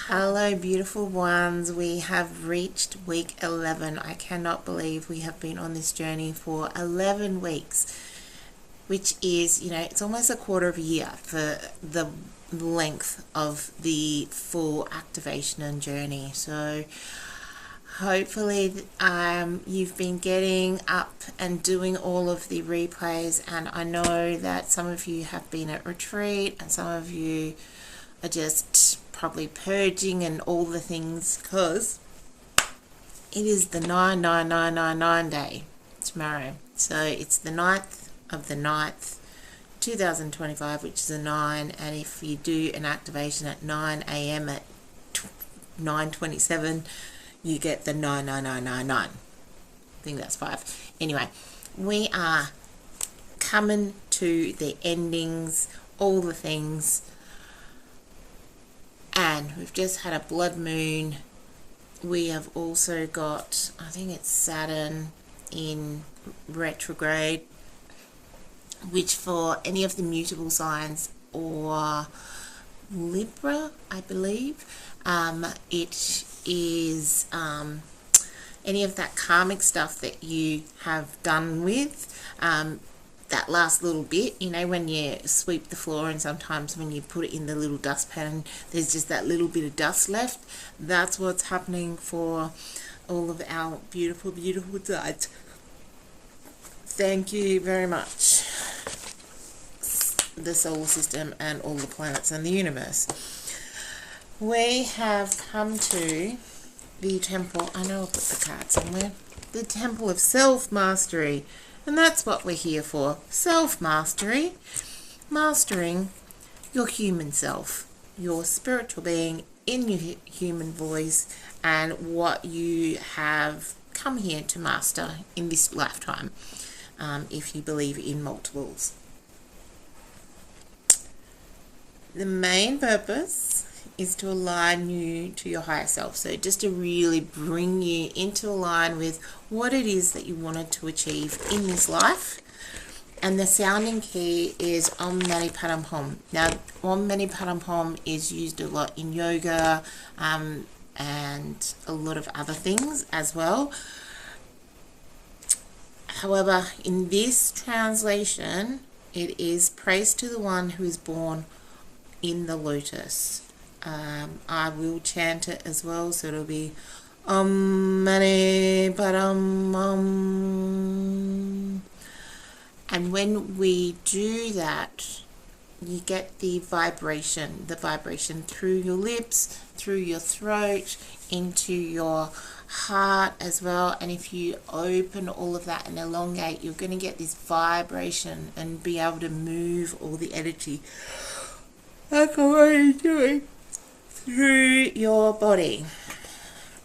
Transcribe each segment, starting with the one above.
Hello, beautiful ones. We have reached week 11. I cannot believe we have been on this journey for 11 weeks, which is, it's almost a quarter of a year for the length of the full activation and journey. So hopefully you've been getting up and doing all of the replays, and I know that some of you have been at retreat and some of you are just probably purging and all the things, because it is the 99999 day tomorrow. So it's the 9th of the 9th 2025, which is a 9, and if you do an activation at 9 a.m. at 9:27, you get the 99999. I think that's 5. Anyway, we are coming to the endings, all the things, and we've just had a blood moon. We have also got, I think it's Saturn in retrograde, which for any of the mutable signs or Libra, I believe, it is any of that karmic stuff that you have done with that last little bit, when you sweep the floor and sometimes when you put it in the little dustpan, there's just that little bit of dust left. That's what's happening for all of our beautiful, beautiful sides. Thank you very much, the solar system and all the planets and the universe. We have come to the temple. I know I'll put the card somewhere. The temple of self-mastery. And that's what we're here for. Self-mastery. Mastering your human self, your spiritual being in your human voice, and what you have come here to master in this lifetime, if you believe in multiples. The main purpose is to align you to your higher self. So just to really bring you into line with what it is that you wanted to achieve in this life. And the sounding key is Om Mani Padme Hum. Now, Om Mani Padme Hum is used a lot in yoga and a lot of other things as well. However, in this translation, it is praise to the one who is born in the lotus. I will chant it as well, so it'll be Om Mani Padme Hum. And when we do that, you get the vibration through your lips, through your throat, into your heart as well. And if you open all of that and elongate, you're going to get this vibration and be able to move all the energy. That's what you're doing through your body.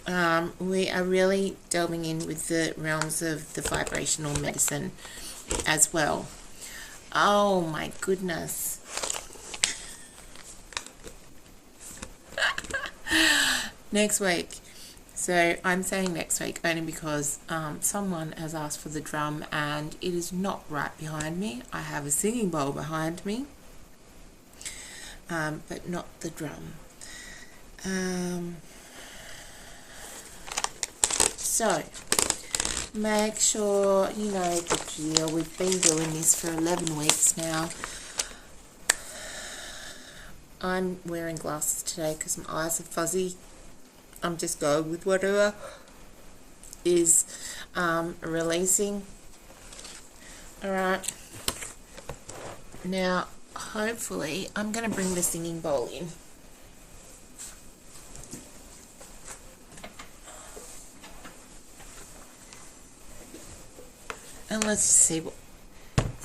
We are really delving in with the realms of the vibrational medicine as well. Oh my goodness. Next week. So I'm saying next week only because someone has asked for the drum and it is not right behind me. I have a singing bowl behind me, but not the drum. So make sure you know the deal. We've been doing this for 11 weeks now. I'm wearing glasses today because my eyes are fuzzy. I'm just going with whatever is releasing. Alright. Now, hopefully, I'm going to bring the singing bowl in. And let's see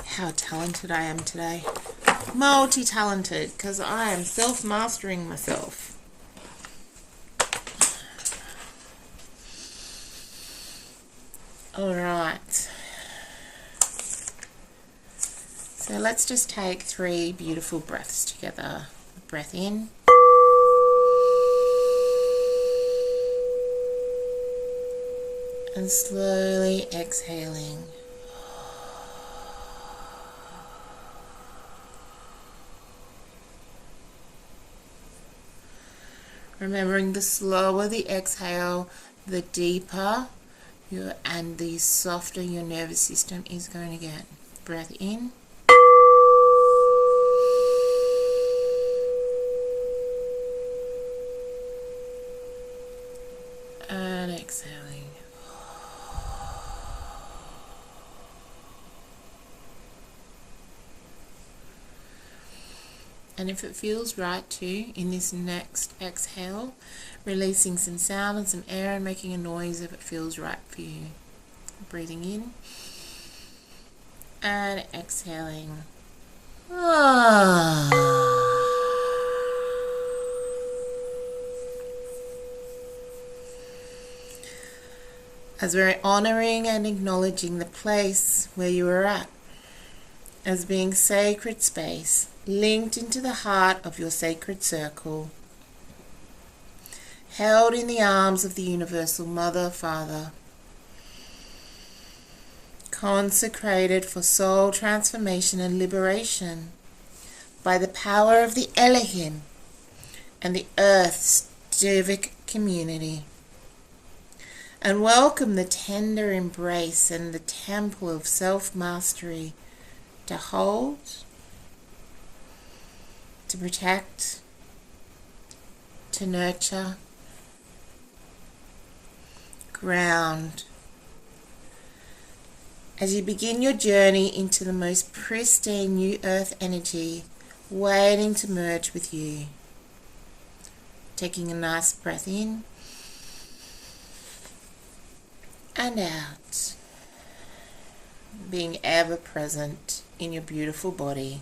how talented I am today. Multi-talented, because I am self-mastering myself. Alright. So let's just take 3 beautiful breaths together. Breath in. And slowly exhaling. Remembering the slower the exhale, the deeper and the softer your nervous system is going to get. Breath in. And exhaling. And if it feels right too, in this next exhale, releasing some sound and some air and making a noise if it feels right for you. Breathing in and exhaling. As we're honoring and acknowledging the place where you are at, as being sacred space, linked into the heart of your sacred circle, held in the arms of the Universal Mother, Father, consecrated for soul transformation and liberation by the power of the Elohim and the Earth's Devic community. And welcome the tender embrace and the temple of self-mastery to hold, to protect, to nurture, ground, as you begin your journey into the most pristine new earth energy waiting to merge with you. Taking a nice breath in and out, being ever present in your beautiful body.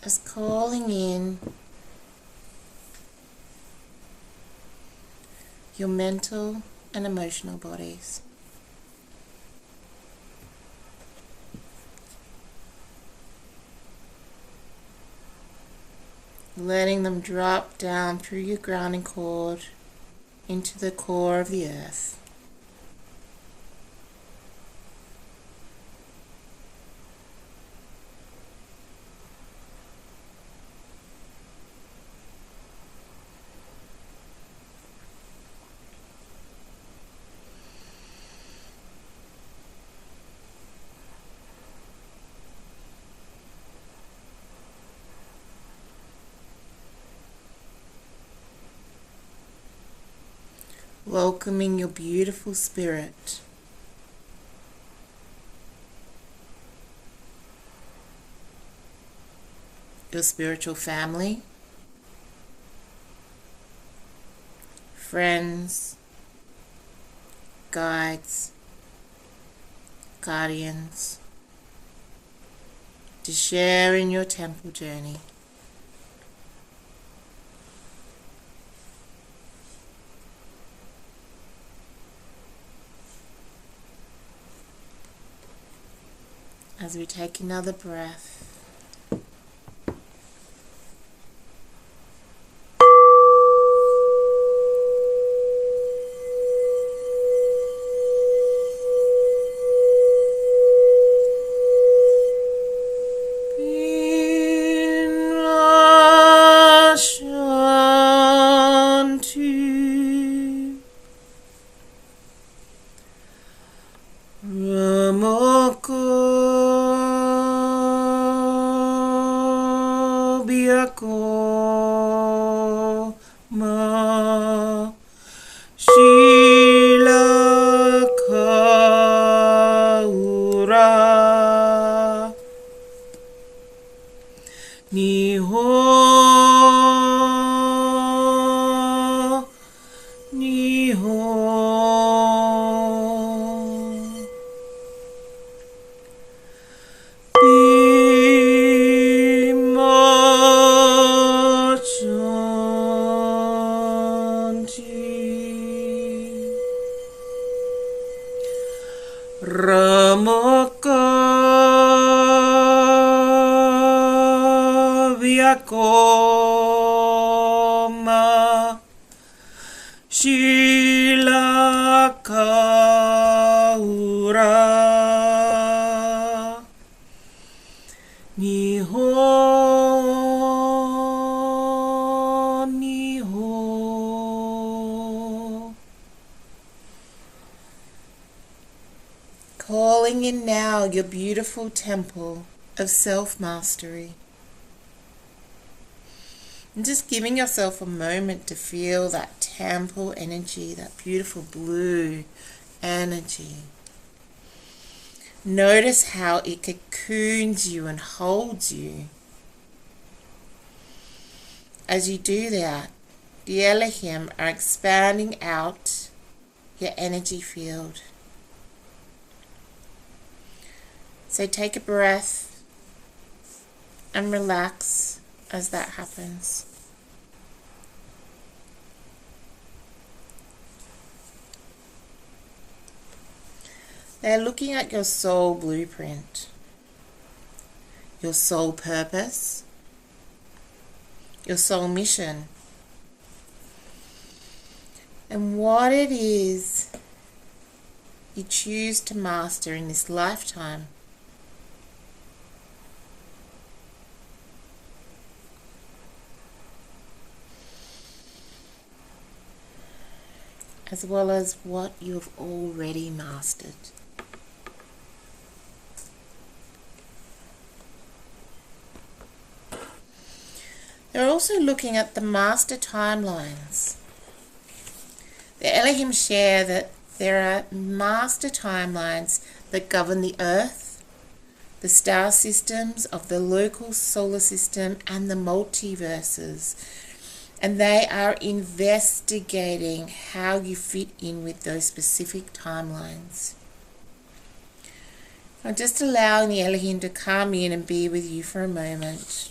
Just calling in your mental and emotional bodies. Letting them drop down through your grounding cord into the core of the earth. Welcoming your beautiful spirit. your spiritual family, friends, guides, guardians, to share in your temple journey. As we take another breath, Koma Shila Kaura Niho Niho. Calling in now your beautiful temple of self-mastery. And just giving yourself a moment to feel that temple energy, that beautiful blue energy. Notice how it cocoons you and holds you. As you do that, the Elohim are expanding out your energy field. So take a breath and relax as that happens. They're looking at your soul blueprint, your soul purpose, your soul mission, and what it is you choose to master in this lifetime. As well as what you've already mastered. They're also looking at the master timelines. The Elohim share that there are master timelines that govern the earth, the star systems of the local solar system, and the multiverses. And they are investigating how you fit in with those specific timelines. I'm just allowing the Elohim to come in and be with you for a moment.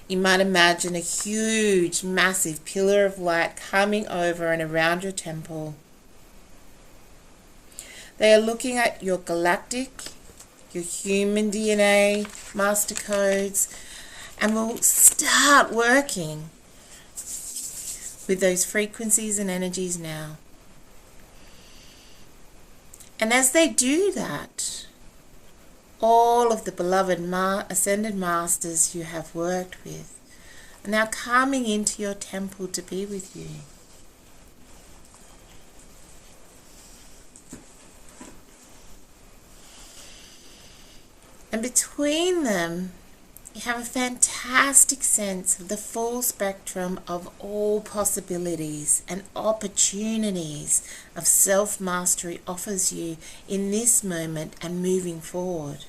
You might imagine a huge, massive pillar of light coming over and around your temple. They are looking at your galactic, your human DNA, master codes, and will start working with those frequencies and energies now. And as they do that, all of the beloved ascended masters you have worked with are now coming into your temple to be with you. And between them, you have a fantastic sense of the full spectrum of all possibilities and opportunities of self-mastery offers you in this moment and moving forward.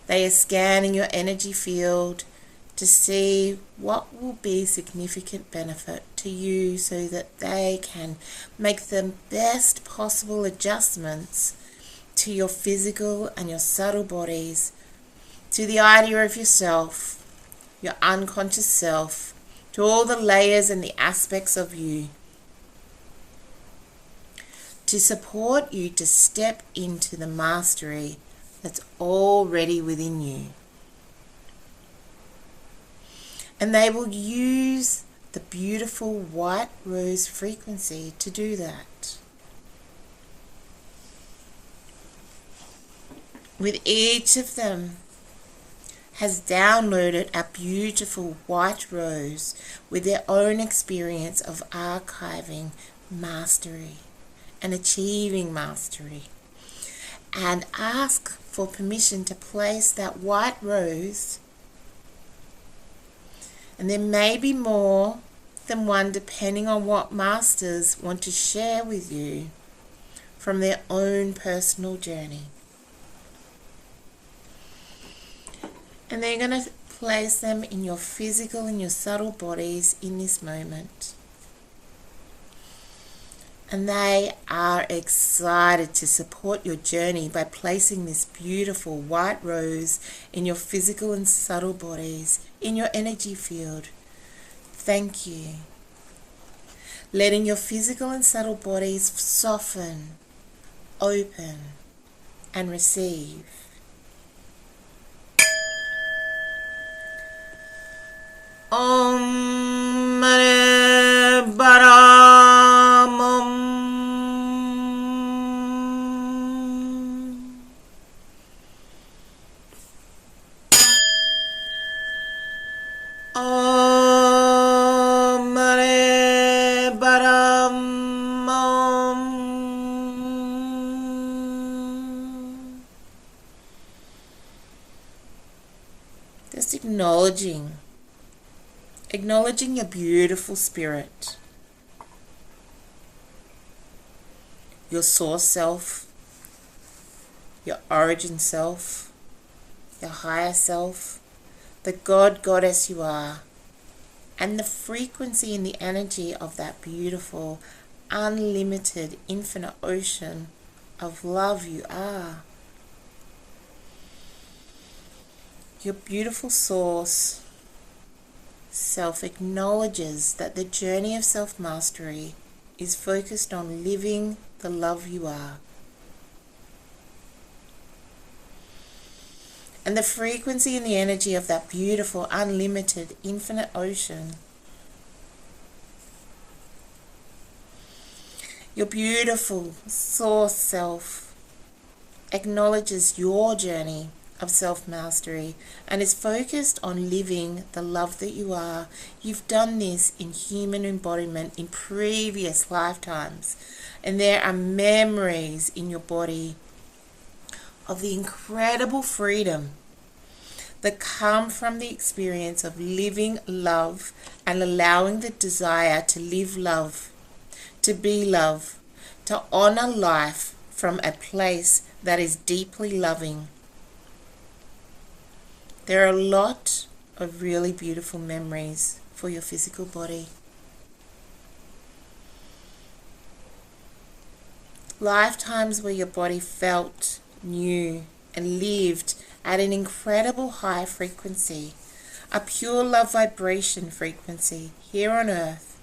They are scanning your energy field to see what will be significant benefit to you so that they can make the best possible adjustments to your physical and your subtle bodies, to the idea of yourself, your unconscious self, to all the layers and the aspects of you, to support you to step into the mastery that's already within you. And they will use the beautiful white rose frequency to do that. With each of them has downloaded a beautiful white rose with their own experience of archiving mastery and achieving mastery, and ask for permission to place that white rose, and there may be more than one depending on what masters want to share with you from their own personal journey. And they're going to place them in your physical and your subtle bodies in this moment. And they are excited to support your journey by placing this beautiful white rose in your physical and subtle bodies, in your energy field. Thank you. Letting your physical and subtle bodies soften, open, and receive. Om Mani Padme Hum. Om Mani Padme Hum. Just acknowledging your beautiful spirit, your source self, your origin self, your higher self, the God, Goddess you are, and the frequency and the energy of that beautiful, unlimited, infinite ocean of love you are. Your beautiful source self acknowledges that the journey of self-mastery is focused on living the love you are. And the frequency and the energy of that beautiful, unlimited, infinite ocean, your beautiful source self, acknowledges your journey of self-mastery and is focused on living the love that you are. You've done this in human embodiment in previous lifetimes, and there are memories in your body of the incredible freedom that come from the experience of living love and allowing the desire to live love, to be love, to honor life from a place that is deeply loving. There are a lot of really beautiful memories for your physical body. Lifetimes where your body felt, knew, and lived at an incredible high frequency, a pure love vibration frequency here on earth,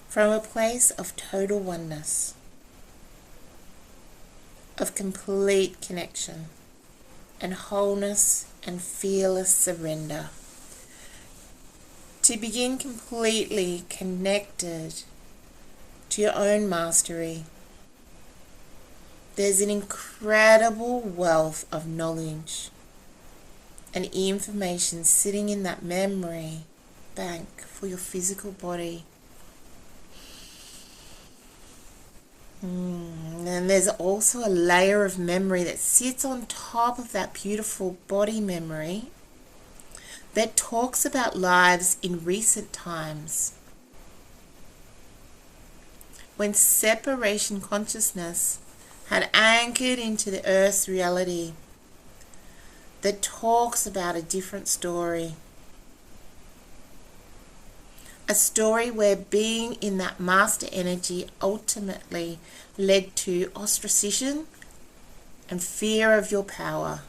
from a place of total oneness, of complete connection and wholeness and fearless surrender. To begin completely connected to your own mastery. There's an incredible wealth of knowledge and information sitting in that memory bank for your physical body. And there's also a layer of memory that sits on top of that beautiful body memory that talks about lives in recent times when separation consciousness had anchored into the earth's reality, that talks about a different story. A story where being in that master energy ultimately led to ostracism and fear of your power.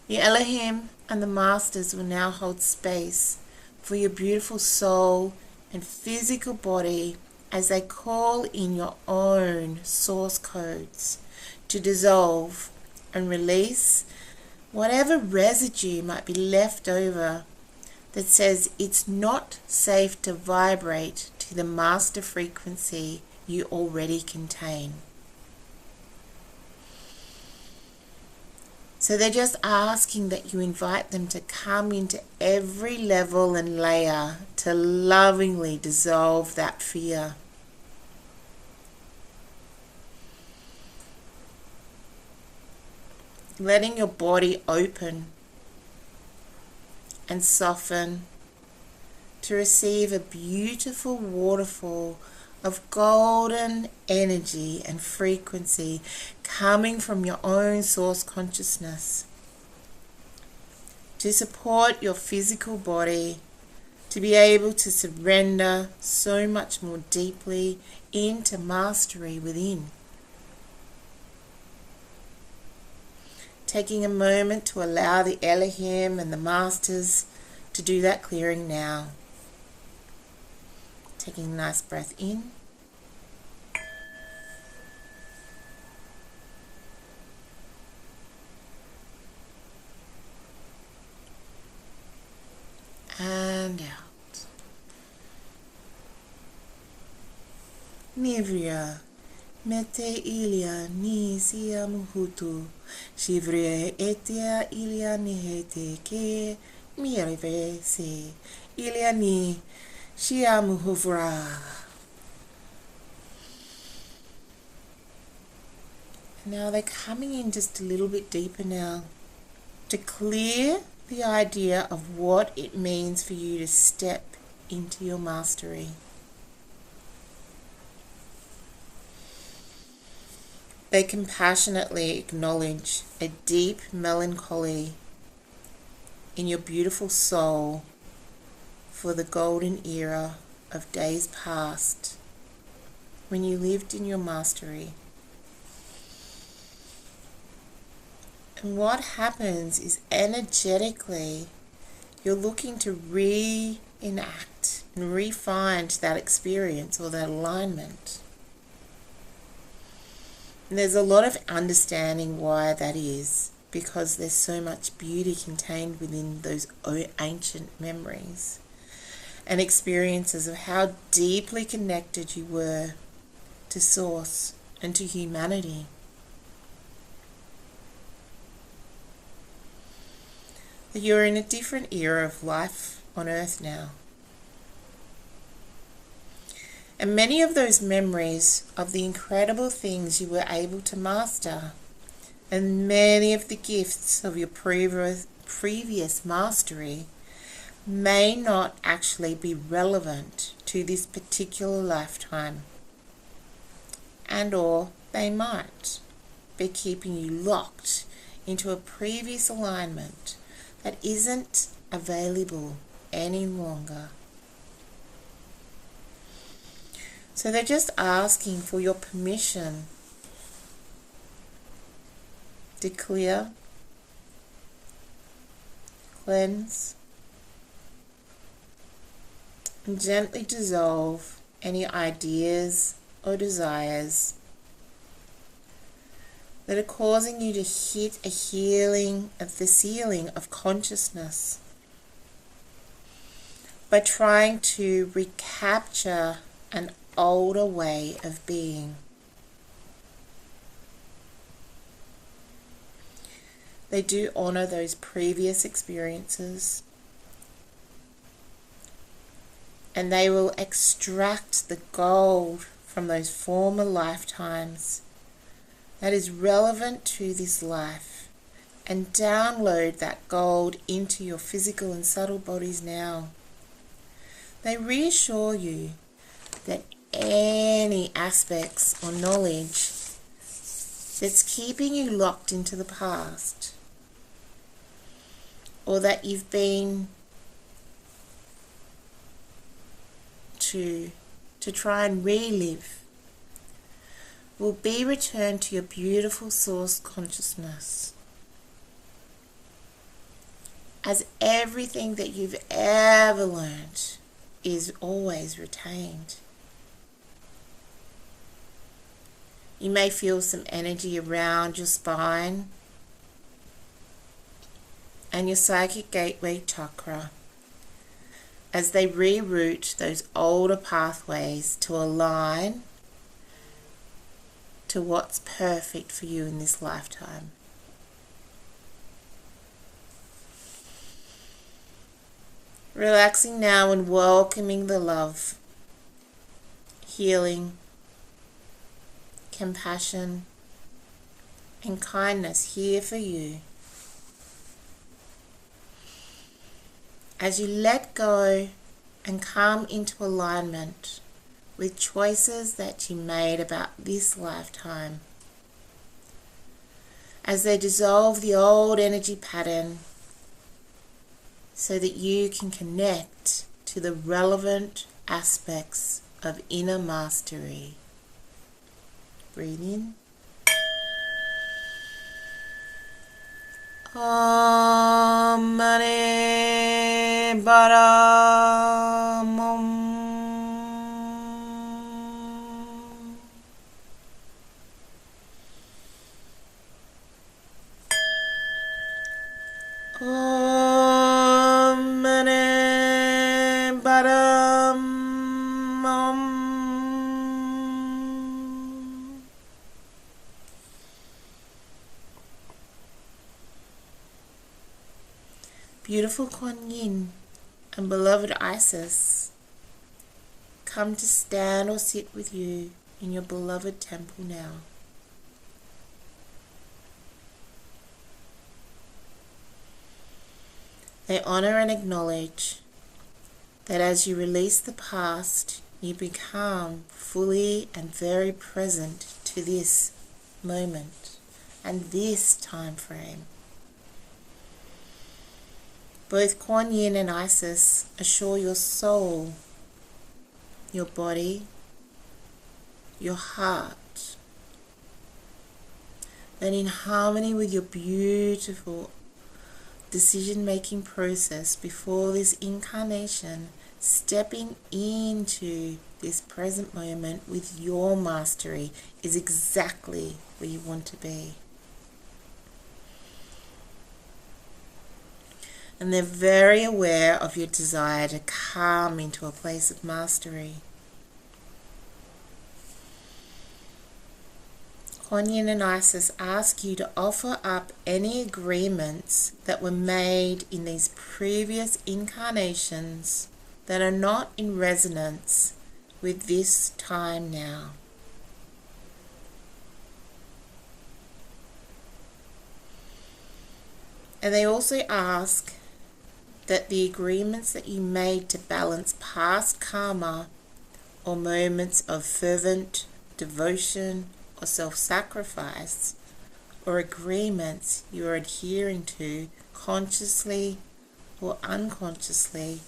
The Elohim and the Masters will now hold space for your beautiful soul and physical body as they call in your own source codes to dissolve and release whatever residue might be left over that says it's not safe to vibrate to the master frequency you already contain. So they're just asking that you invite them to come into every level and layer to lovingly dissolve that fear. Letting your body open and soften to receive a beautiful waterfall of golden energy and frequency coming from your own source consciousness to support your physical body to be able to surrender so much more deeply into mastery within. Taking a moment to allow the Elohim and the Masters to do that clearing now. Taking a nice breath in. And out. Nivria, mete ilia ni sia muhutu, shivria etia ilia ni hete ke mireve se, ilia ni Shiamuhuvra. Now they're coming in just a little bit deeper now to clear the idea of what it means for you to step into your mastery. They compassionately acknowledge a deep melancholy in your beautiful soul for the golden era of days past when you lived in your mastery. And what happens is energetically you're looking to reenact and re-find that experience or that alignment. And there's a lot of understanding why that is, because there's so much beauty contained within those ancient memories and experiences of how deeply connected you were to Source and to humanity. That you're in a different era of life on Earth now. And many of those memories of the incredible things you were able to master and many of the gifts of your previous mastery may not actually be relevant to this particular lifetime, and or they might be keeping you locked into a previous alignment that isn't available any longer. So they're just asking for your permission to clear, cleanse, and gently dissolve any ideas or desires that are causing you to hit a healing of the ceiling of consciousness by trying to recapture an older way of being. They do honor those previous experiences, and they will extract the gold from those former lifetimes that is relevant to this life and download that gold into your physical and subtle bodies now. They reassure you that any aspects or knowledge that's keeping you locked into the past, or that you've been to try and relive, will be returned to your beautiful source consciousness, as everything that you've ever learned is always retained. You may feel some energy around your spine and your psychic gateway chakra as they reroute those older pathways to align to what's perfect for you in this lifetime. Relaxing now and welcoming the love, healing, compassion, and kindness here for you. As you let go and come into alignment with choices that you made about this lifetime, as they dissolve the old energy pattern so that you can connect to the relevant aspects of inner mastery. Breathe in. Om Mani Padme Hum. Om Mani Padme Hum. Beautiful Kuan Yin and beloved Isis, come to stand or sit with you in your beloved temple now. They honor and acknowledge that as you release the past, you become fully and very present to this moment and this time frame. Both Kuan Yin and Isis assure your soul, your body, your heart, that in harmony with your beautiful decision-making process before this incarnation, stepping into this present moment with your mastery is exactly where you want to be. And they're very aware of your desire to come into a place of mastery. Kuan Yin and Isis ask you to offer up any agreements that were made in these previous incarnations that are not in resonance with this time now. And they also ask that the agreements that you made to balance past karma or moments of fervent devotion or self-sacrifice, or agreements you are adhering to consciously or unconsciously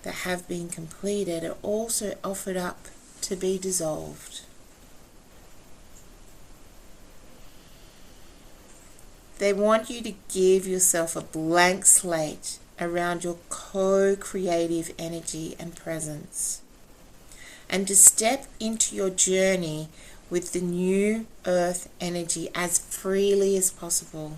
that have been completed, are also offered up to be dissolved. They want you to give yourself a blank slate around your co-creative energy and presence, and to step into your journey with the new earth energy as freely as possible.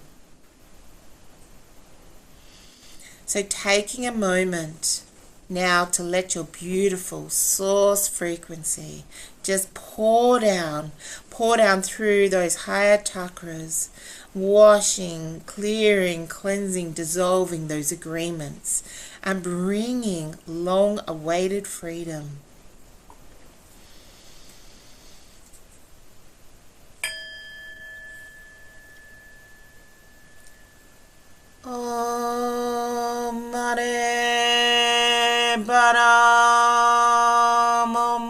So taking a moment now to let your beautiful source frequency just pour down through those higher chakras, washing, clearing, cleansing, dissolving those agreements, and bringing long-awaited freedom. Om Mani Padme Hum.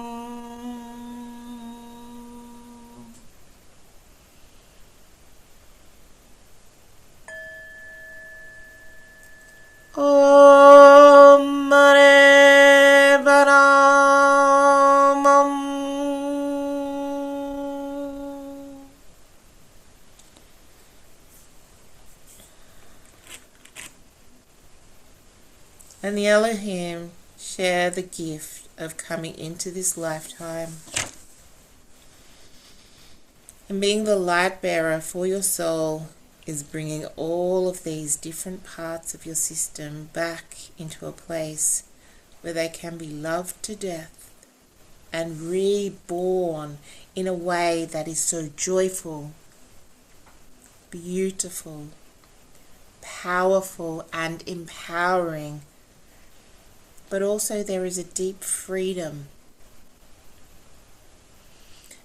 and the Elohim share the gift of coming into this lifetime and being the light bearer for your soul is bringing all of these different parts of your system back into a place where they can be loved to death and reborn in a way that is so joyful, beautiful, powerful, and empowering. But also there is a deep freedom,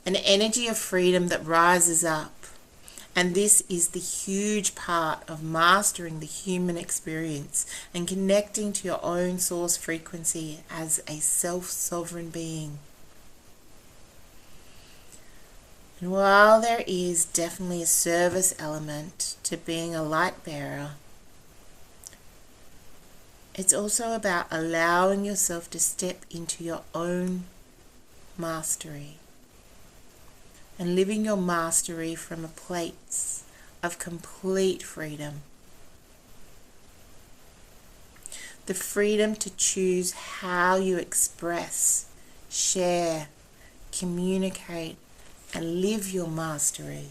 an energy of freedom that rises up. And this is the huge part of mastering the human experience and connecting to your own source frequency as a self-sovereign being. And while there is definitely a service element to being a light bearer, it's also about allowing yourself to step into your own mastery and living your mastery from a place of complete freedom. The freedom to choose how you express, share, communicate, and live your mastery.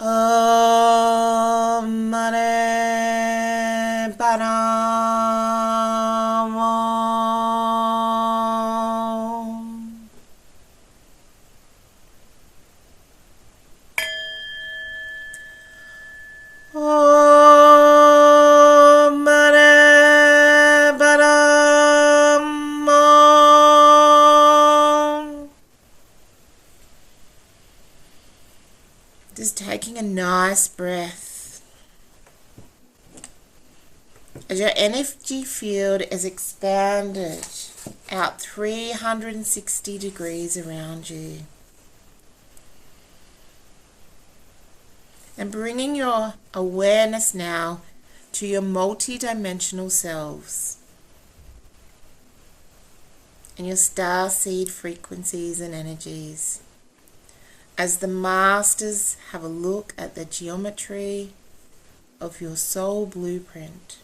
Om Mani Padme Hum. Om Mani Padme Hum. Just taking a nice breath. As your energy field is expanded out 360 degrees around you. And bringing your awareness now to your multi-dimensional selves and your star seed frequencies and energies. As the masters have a look at the geometry of your soul blueprint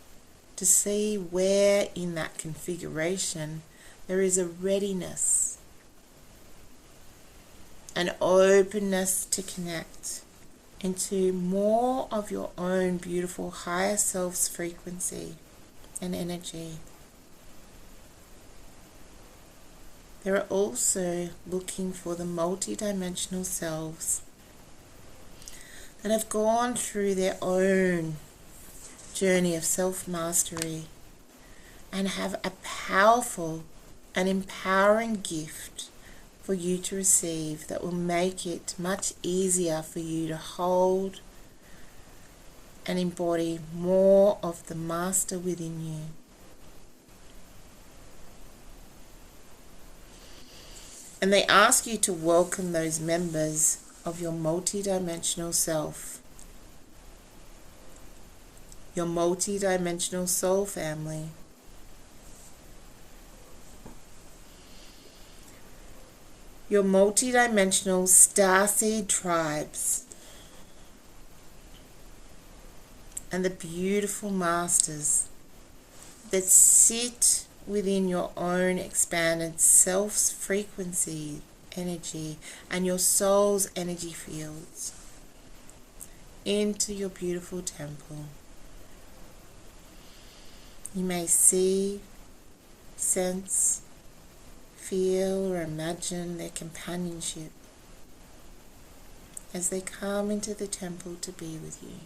to see where in that configuration there is a readiness, an openness to connect into more of your own beautiful higher self's frequency and energy. They're also looking for the multi-dimensional selves that have gone through their own journey of self-mastery and have a powerful and empowering gift for you to receive that will make it much easier for you to hold and embody more of the master within you. And they ask you to welcome those members of your multi-dimensional self, your multi-dimensional soul family. Your multi-dimensional starseed tribes and the beautiful masters that sit within your own expanded self's frequency, energy, and your soul's energy fields into your beautiful temple. You may see, sense, feel, or imagine their companionship as they come into the temple to be with you.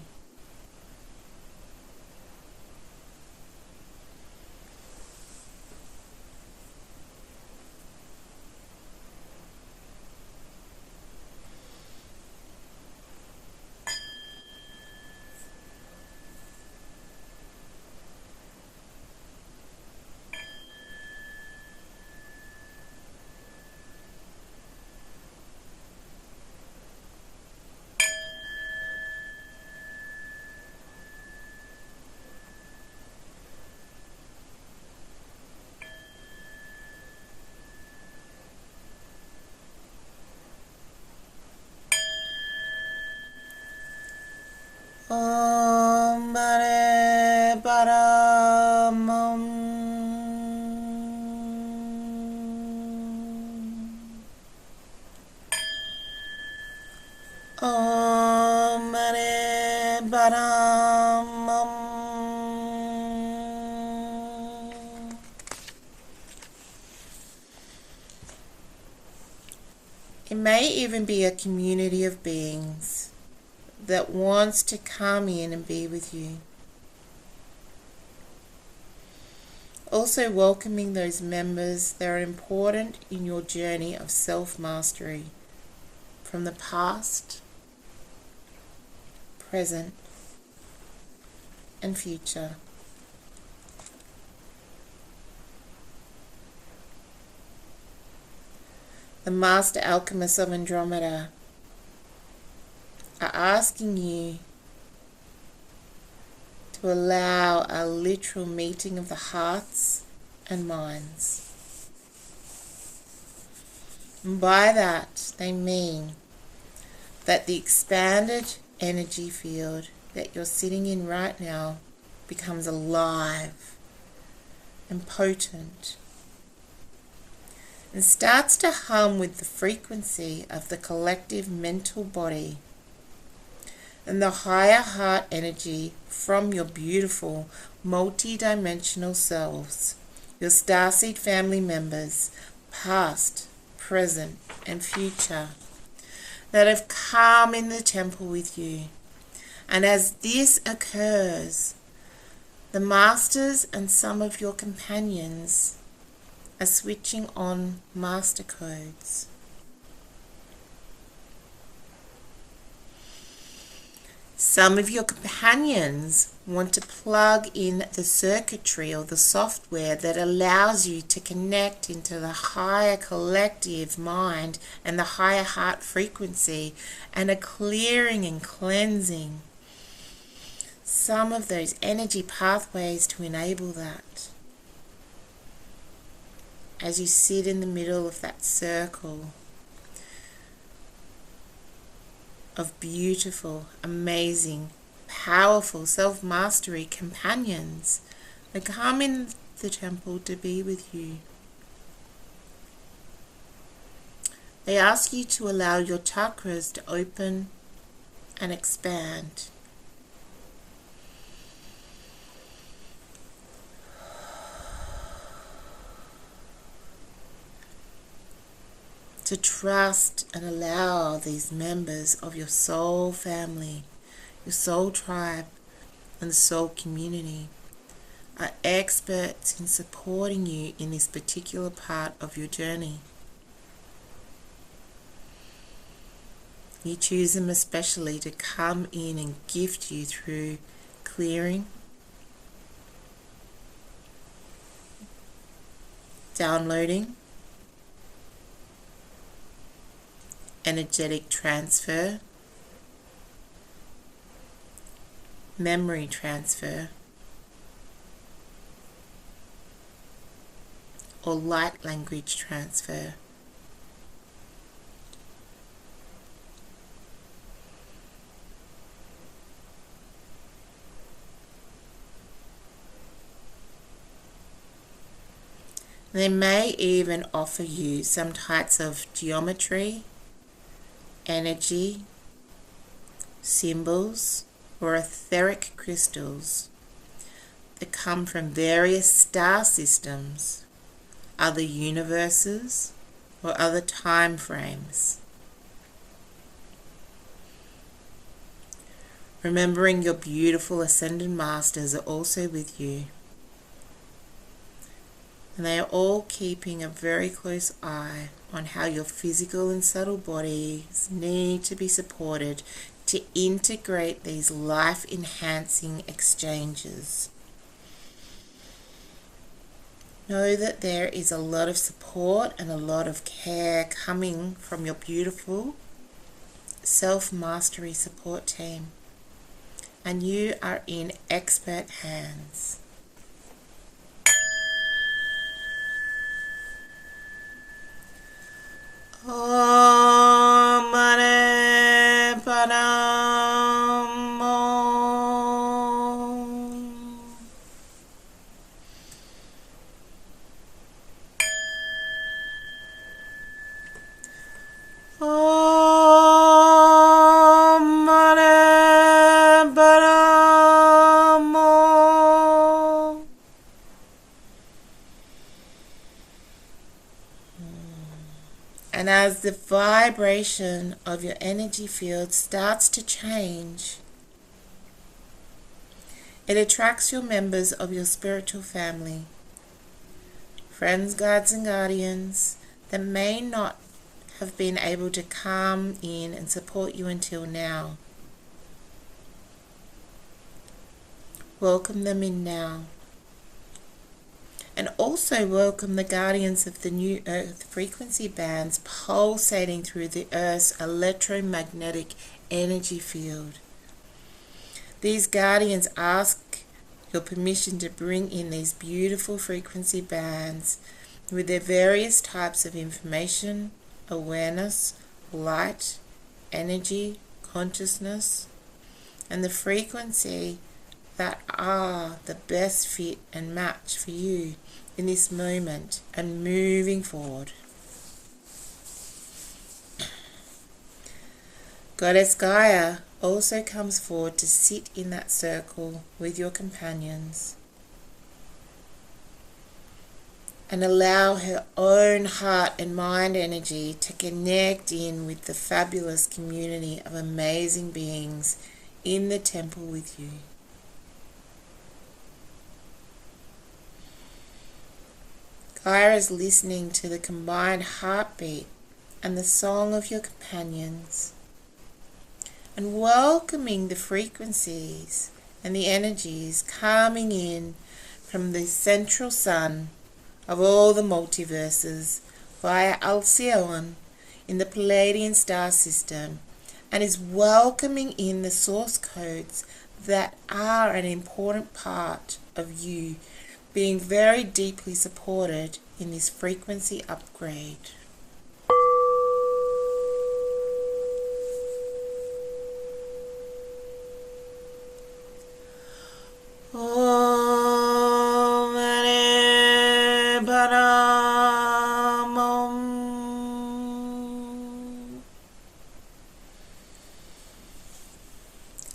Padam. It may even be a community of beings that wants to come in and be with you. Also welcoming those members that are important in your journey of self-mastery from the past, present, and future. The Master Alchemists of Andromeda are asking you to allow a literal meeting of the hearts and minds. And by that, they mean that the expanded energy field that you're sitting in right now becomes alive and potent and starts to hum with the frequency of the collective mental body and the higher heart energy from your beautiful multi-dimensional selves, your starseed family members, past, present, and future, that have come in the temple with you. And as this occurs, the masters and some of your companions are switching on master codes. Some of your companions want to plug in the circuitry or the software that allows you to connect into the higher collective mind and the higher heart frequency and a clearing and cleansing some of those energy pathways to enable that. As you sit in the middle of that circle of beautiful, amazing, powerful self-mastery companions that come in the temple to be with you. They ask you to allow your chakras to open and expand. To trust and allow these members of your soul family, your soul tribe, and the soul community are experts in supporting you in this particular part of your journey. You choose them especially to come in and gift you through clearing, downloading, energetic transfer, memory transfer, or light language transfer. They may even offer you some types of geometry, energy, symbols, or etheric crystals that come from various star systems, other universes, or other time frames. Remembering your beautiful ascended masters are also with you. And they are all keeping a very close eye on how your physical and subtle bodies need to be supported to integrate these life-enhancing exchanges. Know that there is a lot of support and a lot of care coming from your beautiful self-mastery support team. And you are in expert hands. Om Mani Padam Om Mani Padam And as the vibration of your energy field starts to change, it attracts your members of your spiritual family, friends, guides, and guardians that may not have been able to come in and support you until now. Welcome them in now. And also welcome the guardians of the new Earth frequency bands pulsating through the Earth's electromagnetic energy field. These guardians ask your permission to bring in these beautiful frequency bands with their various types of information, awareness, light, energy, consciousness, and the frequency that are the best fit and match for you in this moment and moving forward. Goddess Gaia also comes forward to sit in that circle with your companions and allow her own heart and mind energy to connect in with the fabulous community of amazing beings in the temple with you. Gaia is listening to the combined heartbeat and the song of your companions and welcoming the frequencies and the energies coming in from the central sun of all the multiverses via Alcyon in the Pleiadian star system, and is welcoming in the source codes that are an important part of you being very deeply supported in this frequency upgrade.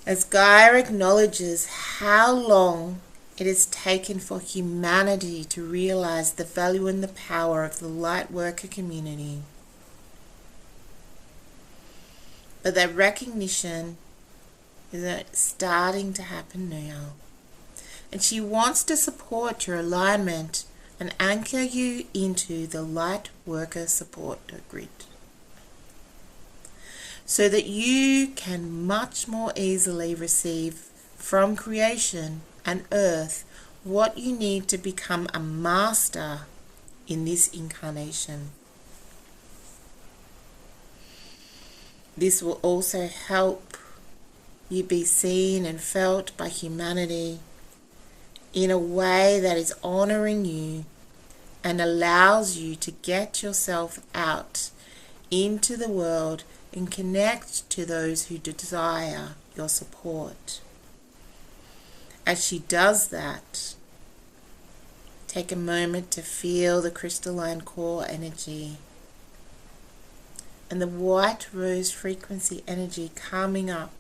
As Gaia acknowledges how long it has taken for humanity to realize the value and the power of the light worker community, but that recognition is starting to happen now. And she wants to support your alignment and anchor you into the light worker support grid, so that you can much more easily receive from creation and earth what you need to become a master in this incarnation. This will also help you be seen and felt by humanity in a way that is honoring you and allows you to get yourself out into the world and connect to those who desire your support. As she does that, take a moment to feel the crystalline core energy and the white rose frequency energy coming up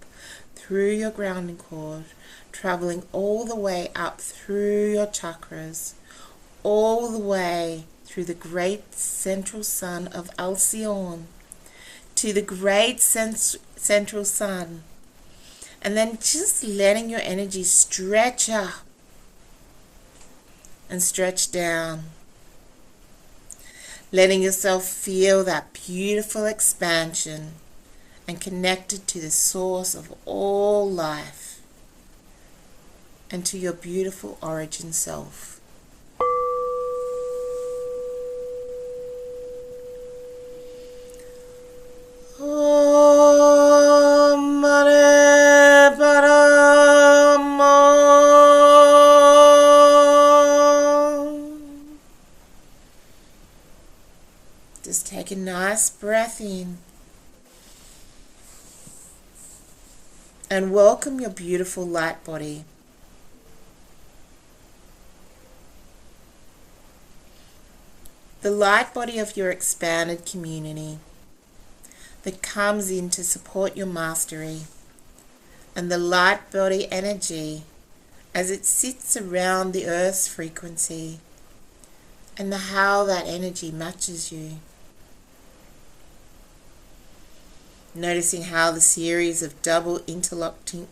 through your grounding cord, traveling all the way up through your chakras, all the way through the great central sun of Alcyon to the great central sun, and then just letting your energy stretch up and stretch down, letting yourself feel that beautiful expansion and connected to the source of all life and to your beautiful origin self. Just take a nice breath in and welcome your beautiful light body. The light body of your expanded community that comes in to support your mastery, and the light body energy as it sits around the earth's frequency and how that energy matches you. Noticing how the series of double interlocking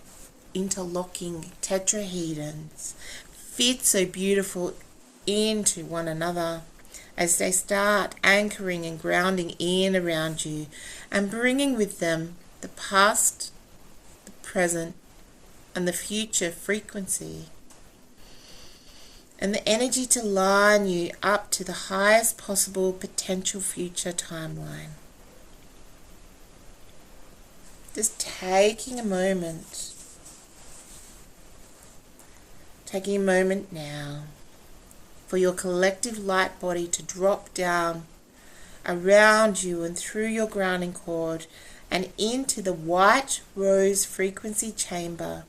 tetrahedrons fit so beautiful into one another as they start anchoring and grounding in around you and bringing with them the past, the present, and the future frequency, and the energy to line you up to the highest possible potential future timeline. Just taking a moment now for your collective light body to drop down around you and through your grounding cord and into the white rose frequency chamber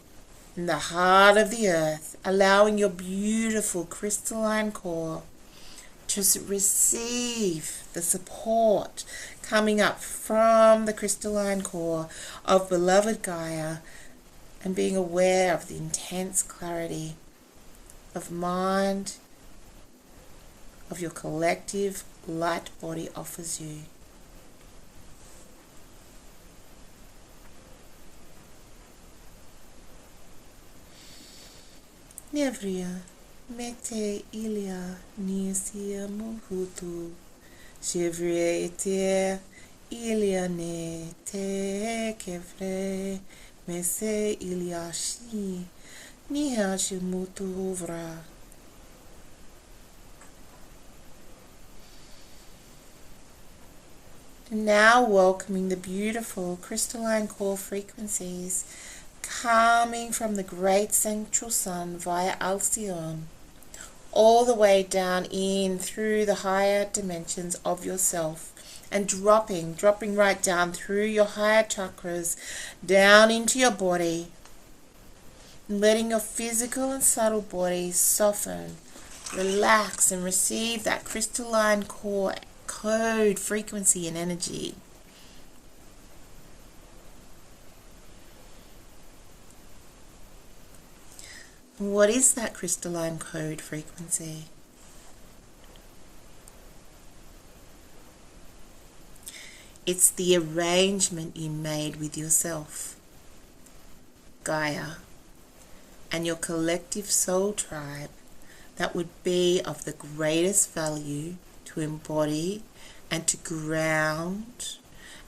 in the heart of the earth, allowing your beautiful crystalline core to receive the support coming up from the crystalline core of beloved Gaia, and being aware of the intense clarity of mind of your collective light body offers you. Nevria, mete ilia nisia muhutu, chevre ete ilia ne te kevre, mese ilia shi, niha shimutu uvra. Now welcoming the beautiful crystalline core frequencies coming from the great central sun via Alcyon, all the way down in through the higher dimensions of yourself, and dropping right down through your higher chakras, down into your body, and letting your physical and subtle body soften, relax, and receive that crystalline core code frequency and energy. What is that crystalline code frequency? It's the arrangement you made with yourself, Gaia, and your collective soul tribe that would be of the greatest value to embody and to ground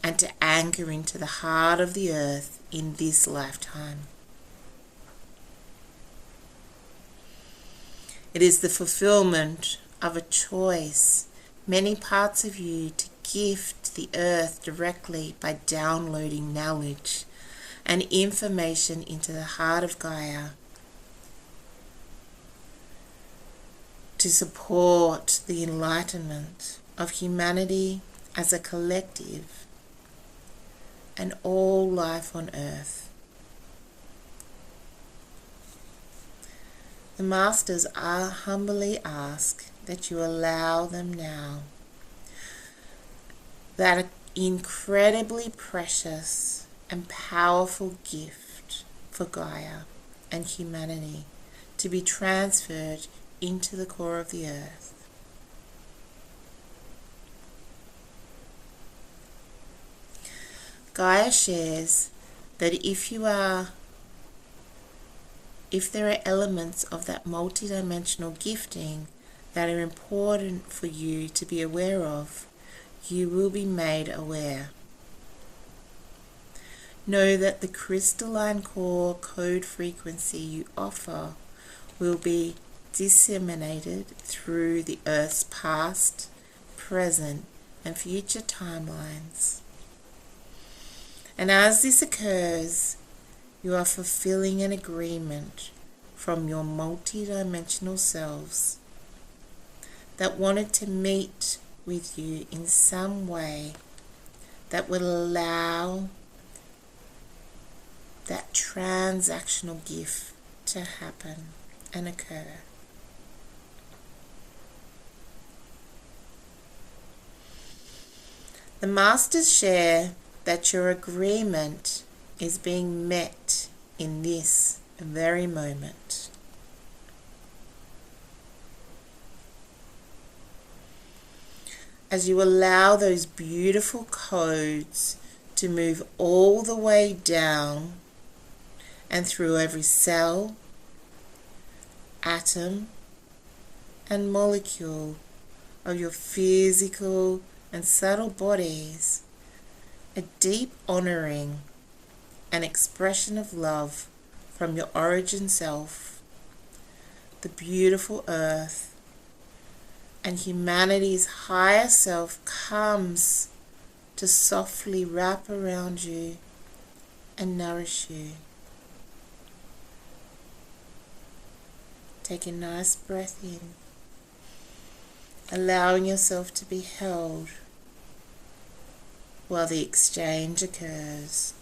and to anchor into the heart of the earth in this lifetime. It is the fulfillment of a choice, many parts of you, to gift the earth directly by downloading knowledge and information into the heart of Gaia to support the enlightenment of humanity as a collective and all life on earth. The Masters humbly ask that you allow them now that incredibly precious and powerful gift for Gaia and humanity to be transferred into the core of the earth. Gaia shares that if there are elements of that multidimensional gifting that are important for you to be aware of, you will be made aware. Know that the crystalline core code frequency you offer will be disseminated through the Earth's past, present, and future timelines. And as this occurs, you are fulfilling an agreement from your multidimensional selves that wanted to meet with you in some way that would allow that transactional gift to happen and occur. The Masters share that your agreement is being met in this very moment. As you allow those beautiful codes to move all the way down and through every cell, atom, and molecule of your physical and subtle bodies, a deep honoring and expression of love from your origin self, the beautiful earth, and humanity's higher self comes to softly wrap around you and nourish you. Take a nice breath in, allowing yourself to be held while the exchange occurs.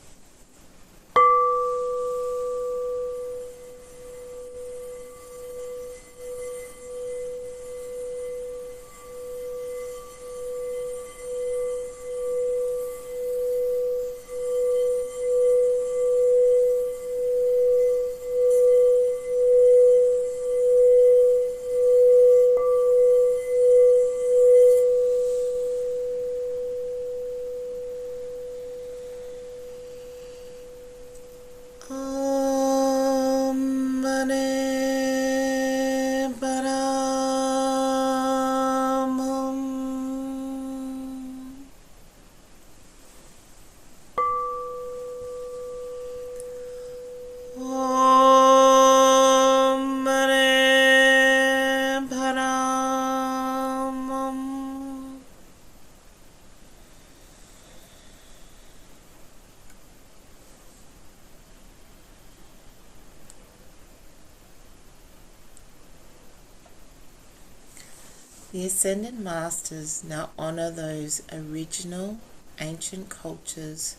The Ascended Masters now honor those original ancient cultures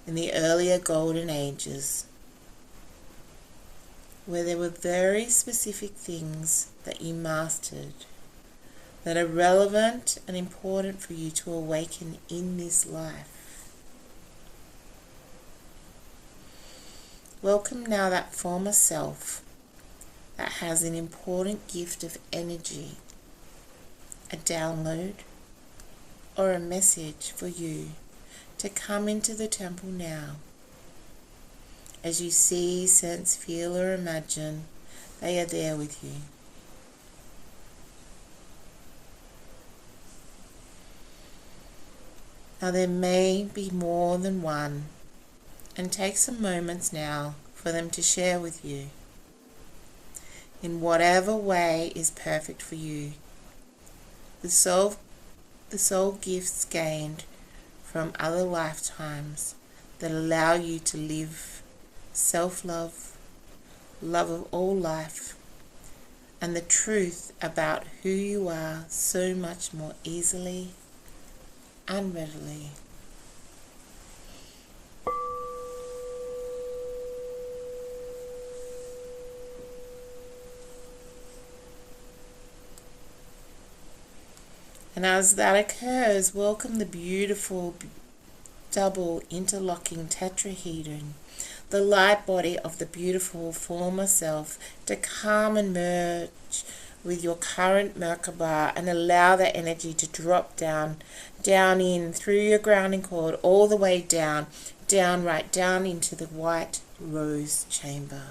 in the earlier golden ages, where there were very specific things that you mastered that are relevant and important for you to awaken in this life. Welcome now that former self that has an important gift of energy, a download, or a message for you to come into the temple now. As you see, sense, feel, or imagine, they are there with you. Now there may be more than one, and take some moments now for them to share with you in whatever way is perfect for you. The soul gifts gained from other lifetimes that allow you to live self-love, love of all life, and the truth about who you are so much more easily and readily. And as that occurs, welcome the beautiful double interlocking tetrahedron, the light body of the beautiful former self, to come and merge with your current Merkaba and allow that energy to drop down in through your grounding cord, all the way down, right down into the white rose chamber.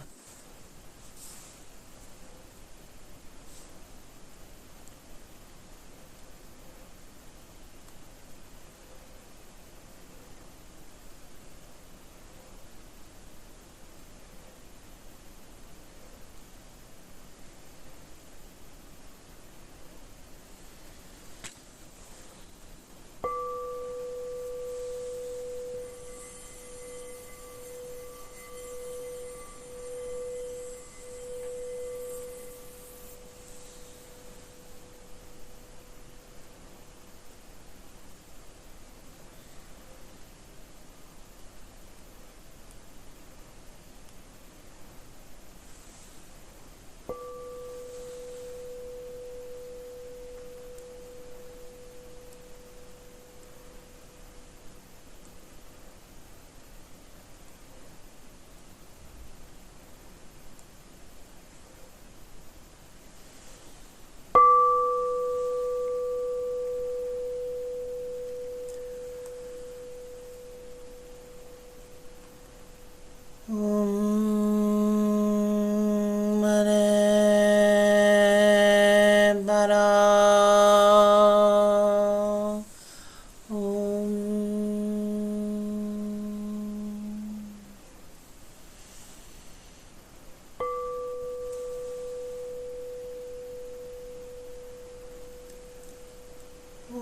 Om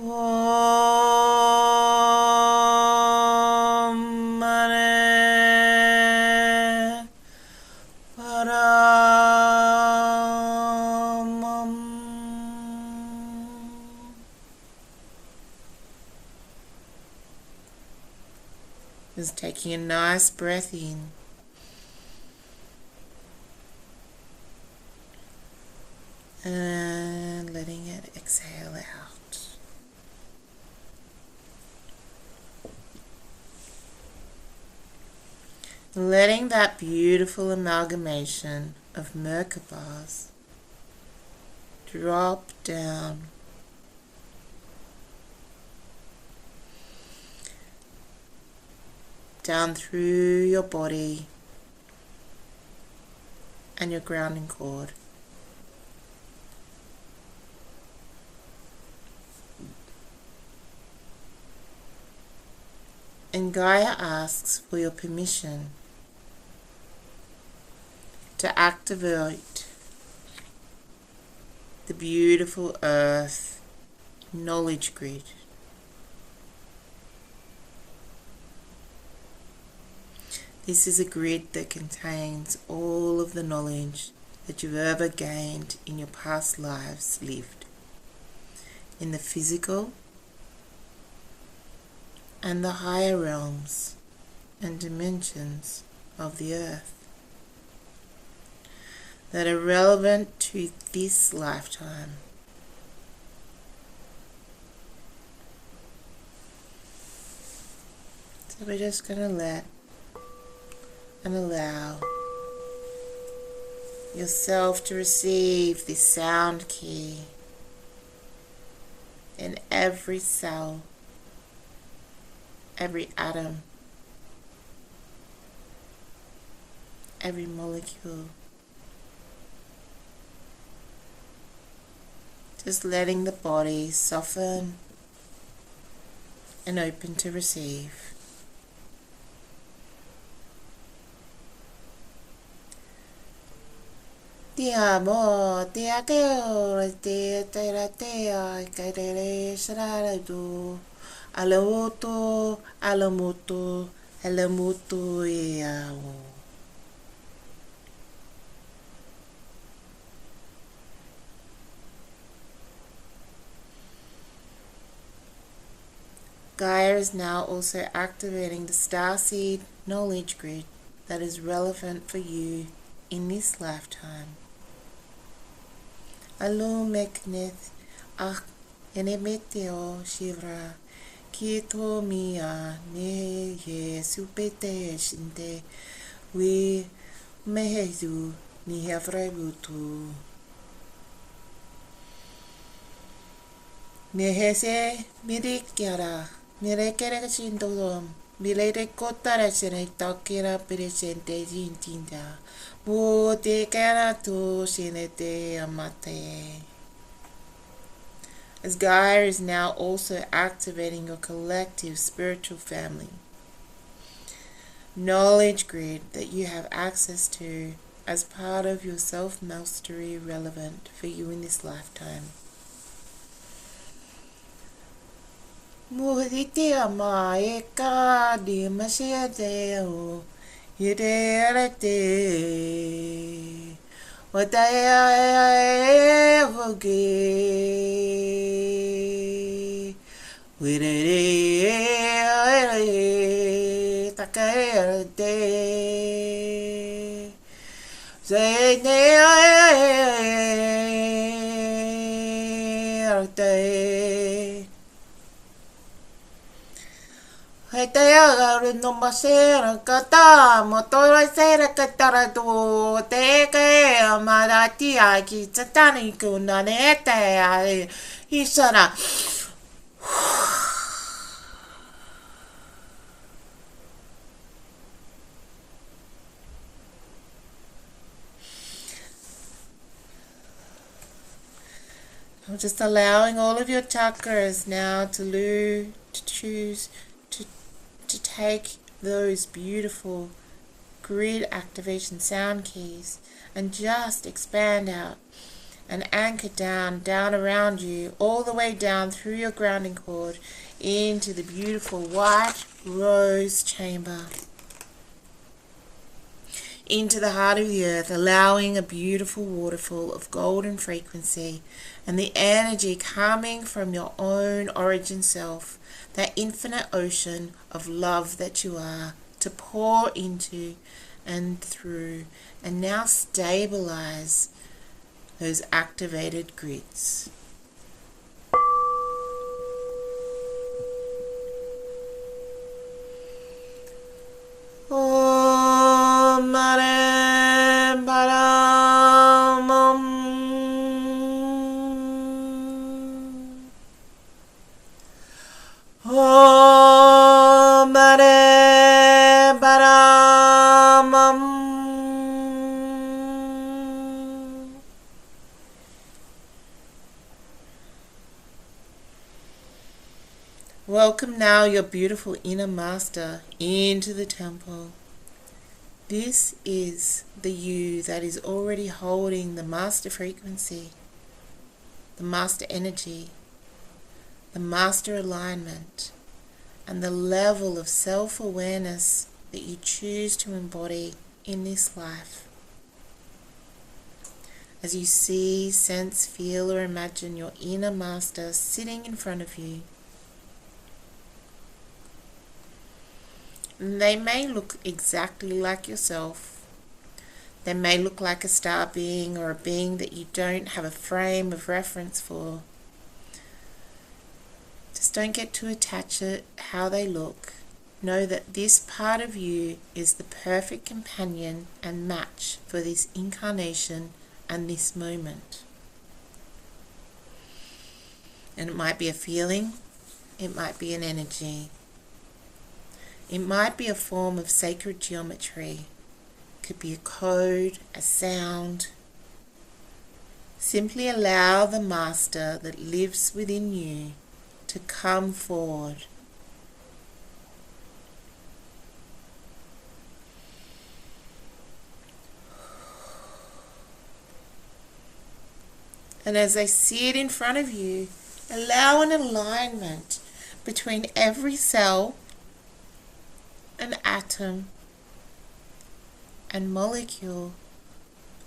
Mani Padam Hum. Just taking a nice breath in. And letting it exhale out. Letting that beautiful amalgamation of Merkabahs drop down through your body and your grounding cord. And Gaia asks for your permission to activate the beautiful earth knowledge grid. This is a grid that contains all of the knowledge that you've ever gained in your past lives lived, in the physical and the higher realms and dimensions of the earth that are relevant to this lifetime. So we're just going to let and allow yourself to receive this sound key in every cell, every atom, every molecule. Just letting the body soften and open to receive. Ti amo, ti akeo, ti tera tea, kairere sarado, alamoto, alamoto, alamoto eao. Gaia is now also activating the starseed knowledge grid that is relevant for you in this lifetime. Alo mekneth ach enemeteo shivra kito mia ne ye supete shinte we mehezu ni havrebutu nehese mirikyara mirekere shindodom milere kotara sene takira presente jintinda wo te karato sene te amate. As Gaia is now also activating your collective spiritual family knowledge grid that you have access to as part of your self-mastery relevant for you in this lifetime. Muhiti ama eka di masiyate o yirete wataya hoge wirere takayate zayne Hetea no masera kata motora sera katara do teke amarati aki tatani kunanete isara. I'm just allowing all of your chakras now to choose to take those beautiful grid activation sound keys and just expand out and anchor down around you, all the way down through your grounding cord into the beautiful white rose chamber, into the heart of the earth, allowing a beautiful waterfall of golden frequency and the energy coming from your own origin self, that infinite ocean of love that you are, to pour into and through, and now stabilize those activated grids. Om Mani Padme Hum. Om Mani Padme Hum. Welcome now your beautiful inner master into the temple. This is the you that is already holding the master frequency, the master energy, the master alignment, and the level of self-awareness that you choose to embody in this life. As you see, sense, feel, or imagine your inner master sitting in front of you, and they may look exactly like yourself. They may look like a star being or a being that you don't have a frame of reference for. Just don't get too attached to how they look. Know that this part of you is the perfect companion and match for this incarnation and this moment. And it might be a feeling, it might be an energy. It might be a form of sacred geometry. It could be a code, a sound. Simply allow the master that lives within you to come forward. And as they sit in front of you, allow an alignment between every cell, an atom and molecule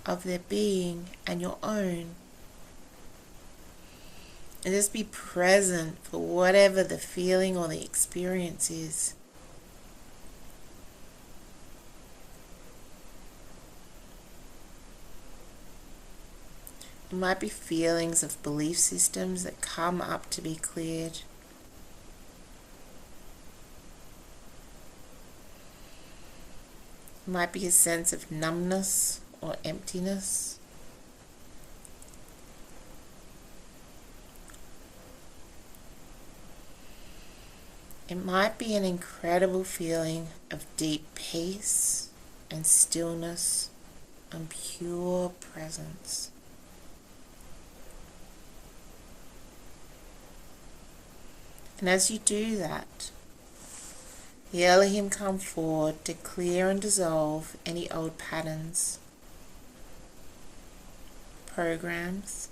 of their being and your own. And just be present for whatever the feeling or the experience is. It might be feelings of belief systems that come up to be cleared. It might be a sense of numbness or emptiness. It might be an incredible feeling of deep peace and stillness and pure presence. And as you do that, the Elohim come forward to clear and dissolve any old patterns, programs,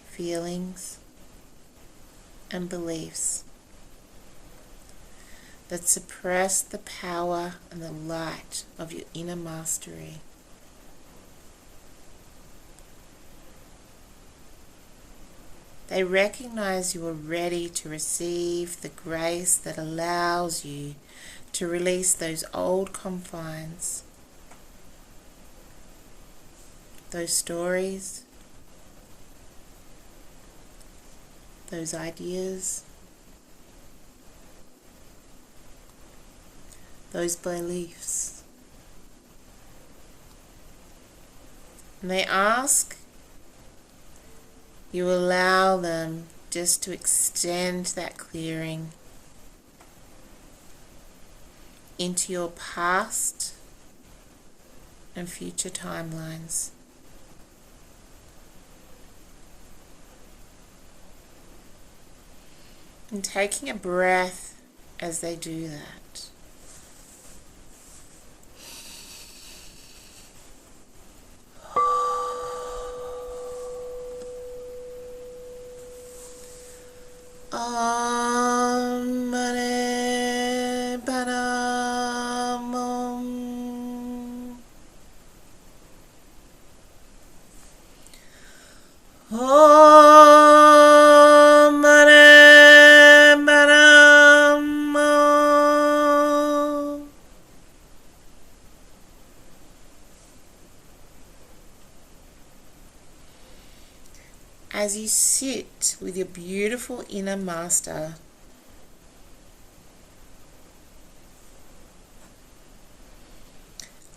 feelings, and beliefs that suppress the power and the light of your inner mastery. They recognize you are ready to receive the grace that allows you to release those old confines, those stories, those ideas, those beliefs. And they ask you allow them just to extend that clearing into your past and future timelines. And taking a breath as they do that. Om Mani Padme Hum. Om Mani Padme Hum. As you sit with your beautiful inner master,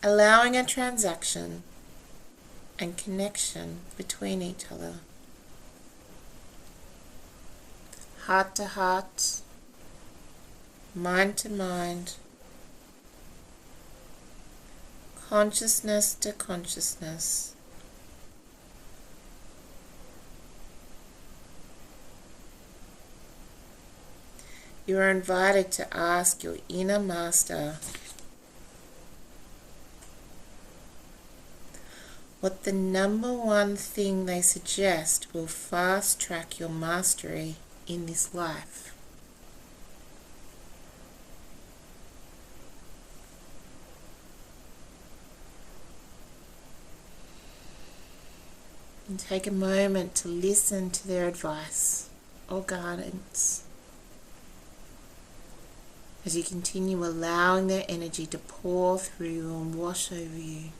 allowing a transaction and connection between each other, heart to heart, mind to mind, consciousness to consciousness. You are invited to ask your inner master what the number one thing they suggest will fast track your mastery in this life. And take a moment to listen to their advice or guidance as you continue allowing their energy to pour through you and wash over you.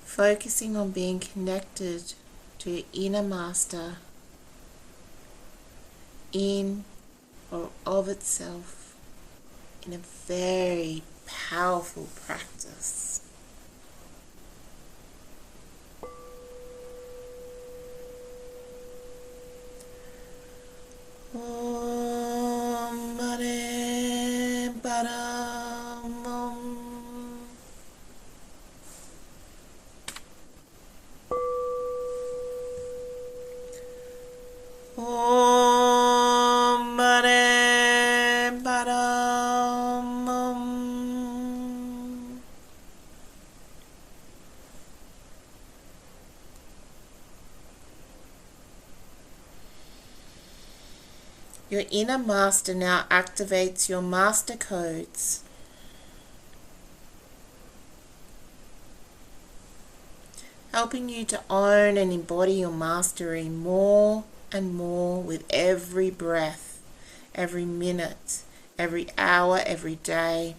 Focusing on being connected to your inner master in or of itself in a very powerful practice. Om Mani Padme Hum. Om Mani Padme Hum. Your inner master now activates your master codes. Helping you to own and embody your mastery more and more with every breath, every minute, every hour, every day.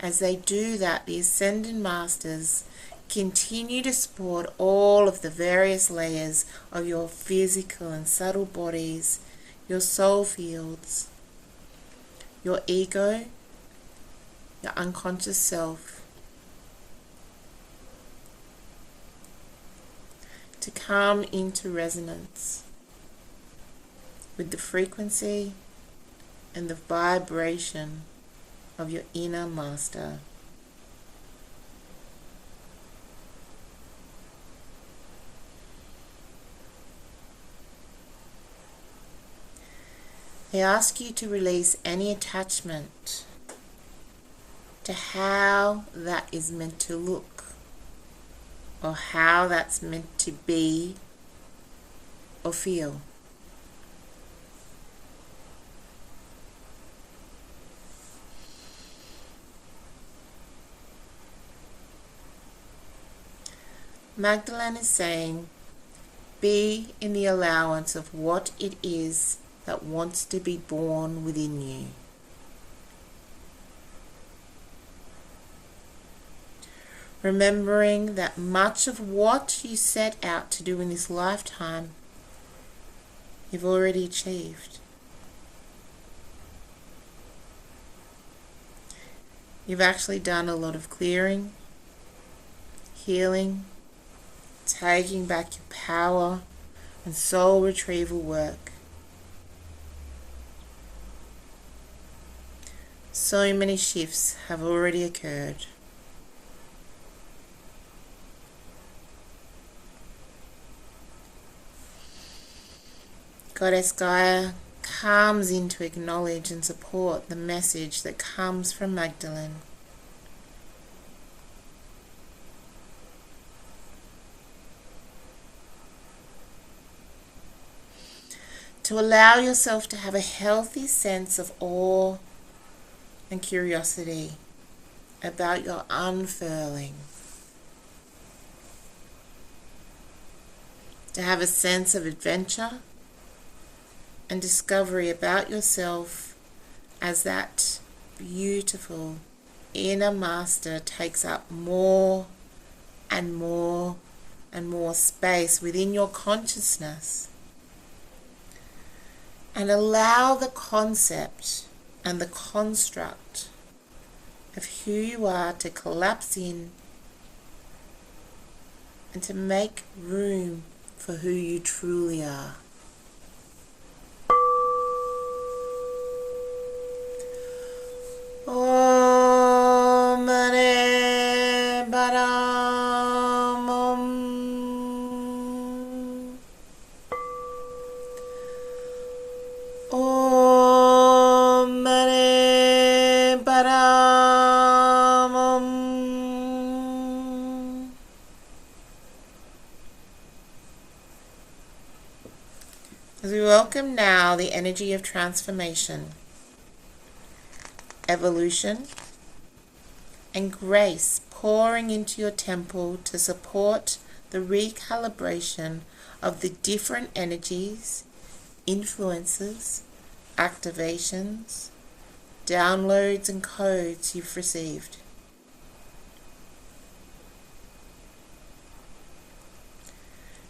As they do that, the Ascended Masters continue to support all of the various layers of your physical and subtle bodies, your soul fields, your ego, your unconscious self, to come into resonance with the frequency and the vibration of your inner master. They ask you to release any attachment to how that is meant to look or how that's meant to be or feel. Magdalene is saying, be in the allowance of what it is that wants to be born within you. Remembering that much of what you set out to do in this lifetime, you've already achieved. You've actually done a lot of clearing, healing, taking back your power, and soul retrieval work. So many shifts have already occurred. Goddess Gaia comes in to acknowledge and support the message that comes from Magdalene. to allow yourself to have a healthy sense of awe and curiosity about your unfurling. To have a sense of adventure and discovery about yourself as that beautiful inner master takes up more and more and more space within your consciousness. And allow the concept and the construct of who you are to collapse in and to make room for who you truly are. Om Mani Padme Hum. Om Mani Padme Hum. As we welcome now the energy of transformation, evolution, and grace pouring into your temple to support the recalibration of the different energies, influences, activations, downloads, and codes you've received.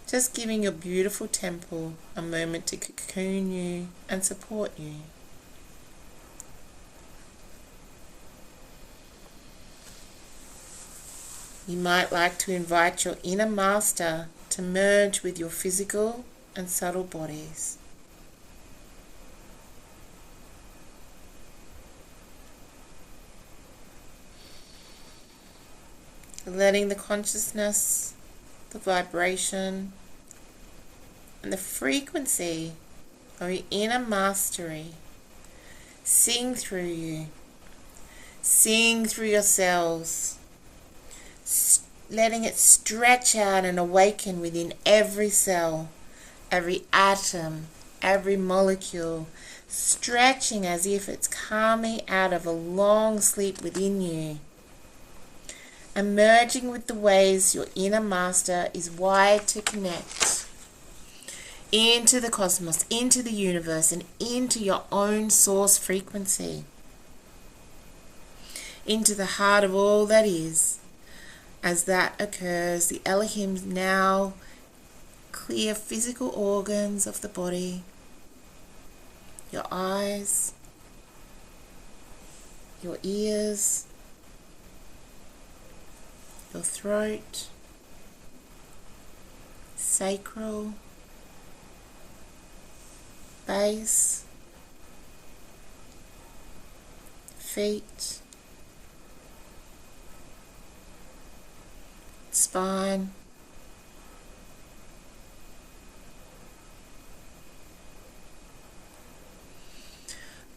Just giving your beautiful temple a moment to cocoon you and support you. You might like to invite your inner master to merge with your physical and subtle bodies. Letting the consciousness, the vibration, and the frequency of your inner mastery sing through you, sing through your cells, letting it stretch out and awaken within every cell, every atom, every molecule, stretching as if it's coming out of a long sleep within you, and merging with the ways your inner master is wired to connect into the cosmos, into the universe, and into your own source frequency, into the heart of all that is. As that occurs, the Elohim now clear physical organs of the body, your eyes, your ears, your throat, sacral, base, feet, spine,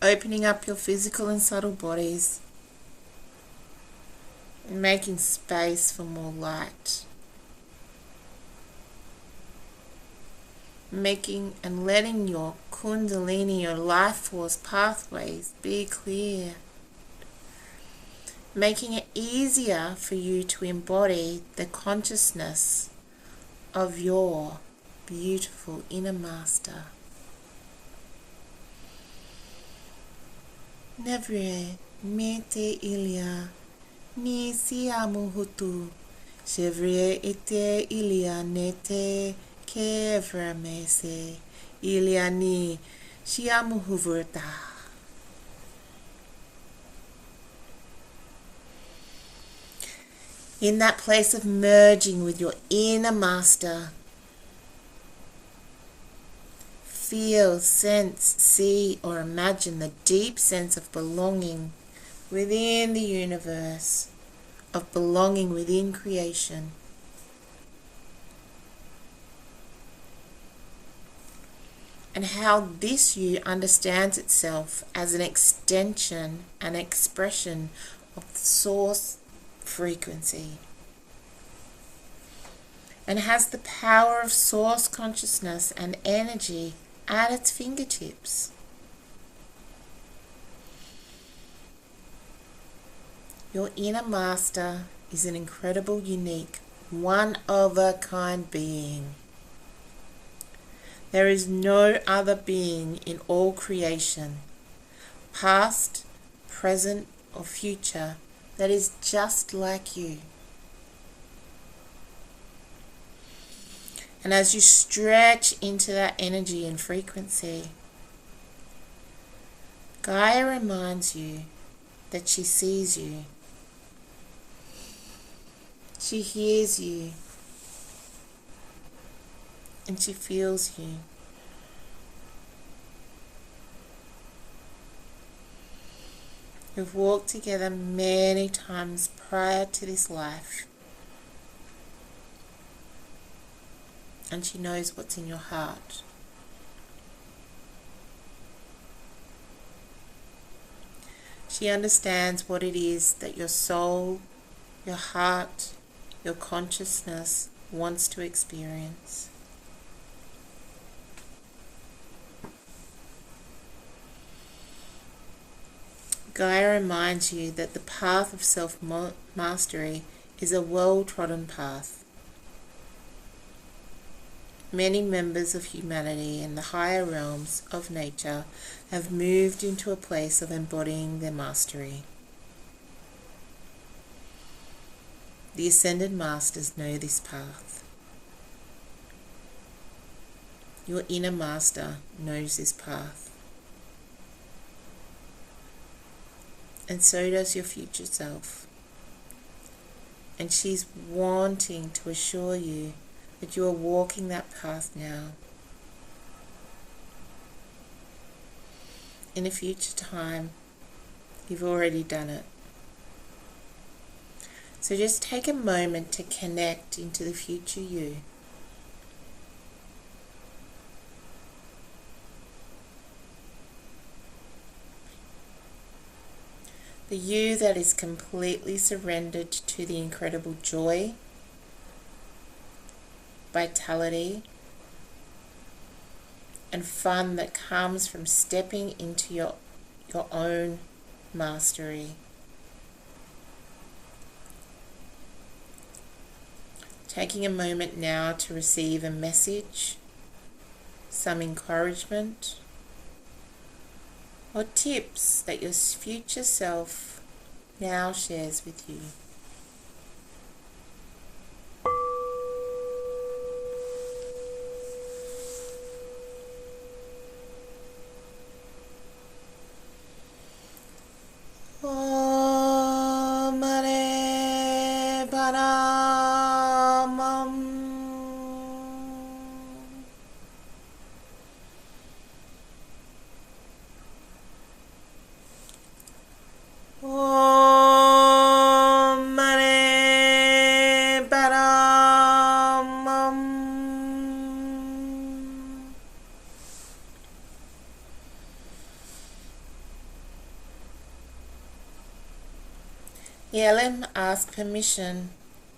opening up your physical and subtle bodies and making space for more light, making and letting your kundalini, your life force pathways be clear, making it easier for you to embody the consciousness of your beautiful inner master. Nevrie mete ilia ni siamu hutu chevrie ete ilia nete kevra mese ilia ni siamu huvurta. In that place of merging with your inner master, feel, sense, see, or imagine the deep sense of belonging within the universe, of belonging within creation. And how this you understands itself as an extension and expression of the source frequency, and has the power of source consciousness and energy at its fingertips. Your inner master is an incredible, unique, one-of-a-kind being. There is no other being in all creation, past, present, or future, that is just like you. And as you stretch into that energy and frequency, Gaia reminds you that she sees you. She hears you. And she feels you. We've walked together many times prior to this life. And she knows what's in your heart. She understands what it is that your soul, your heart, your consciousness wants to experience. Gaia reminds you that the path of self-mastery is a well-trodden path. Many members of humanity in the higher realms of nature have moved into a place of embodying their mastery. The Ascended Masters know this path. Your inner master knows this path. And so does your future self. And she's wanting to assure you that you are walking that path now. In a future time, you've already done it. So just take a moment to connect into the future you. The you that is completely surrendered to the incredible joy, vitality, and fun that comes from stepping into your own mastery. Taking a moment now to receive a message, some encouragement, or tips that your future self now shares with you. Om Mani Padme Om Mani Padme Yelim asks permission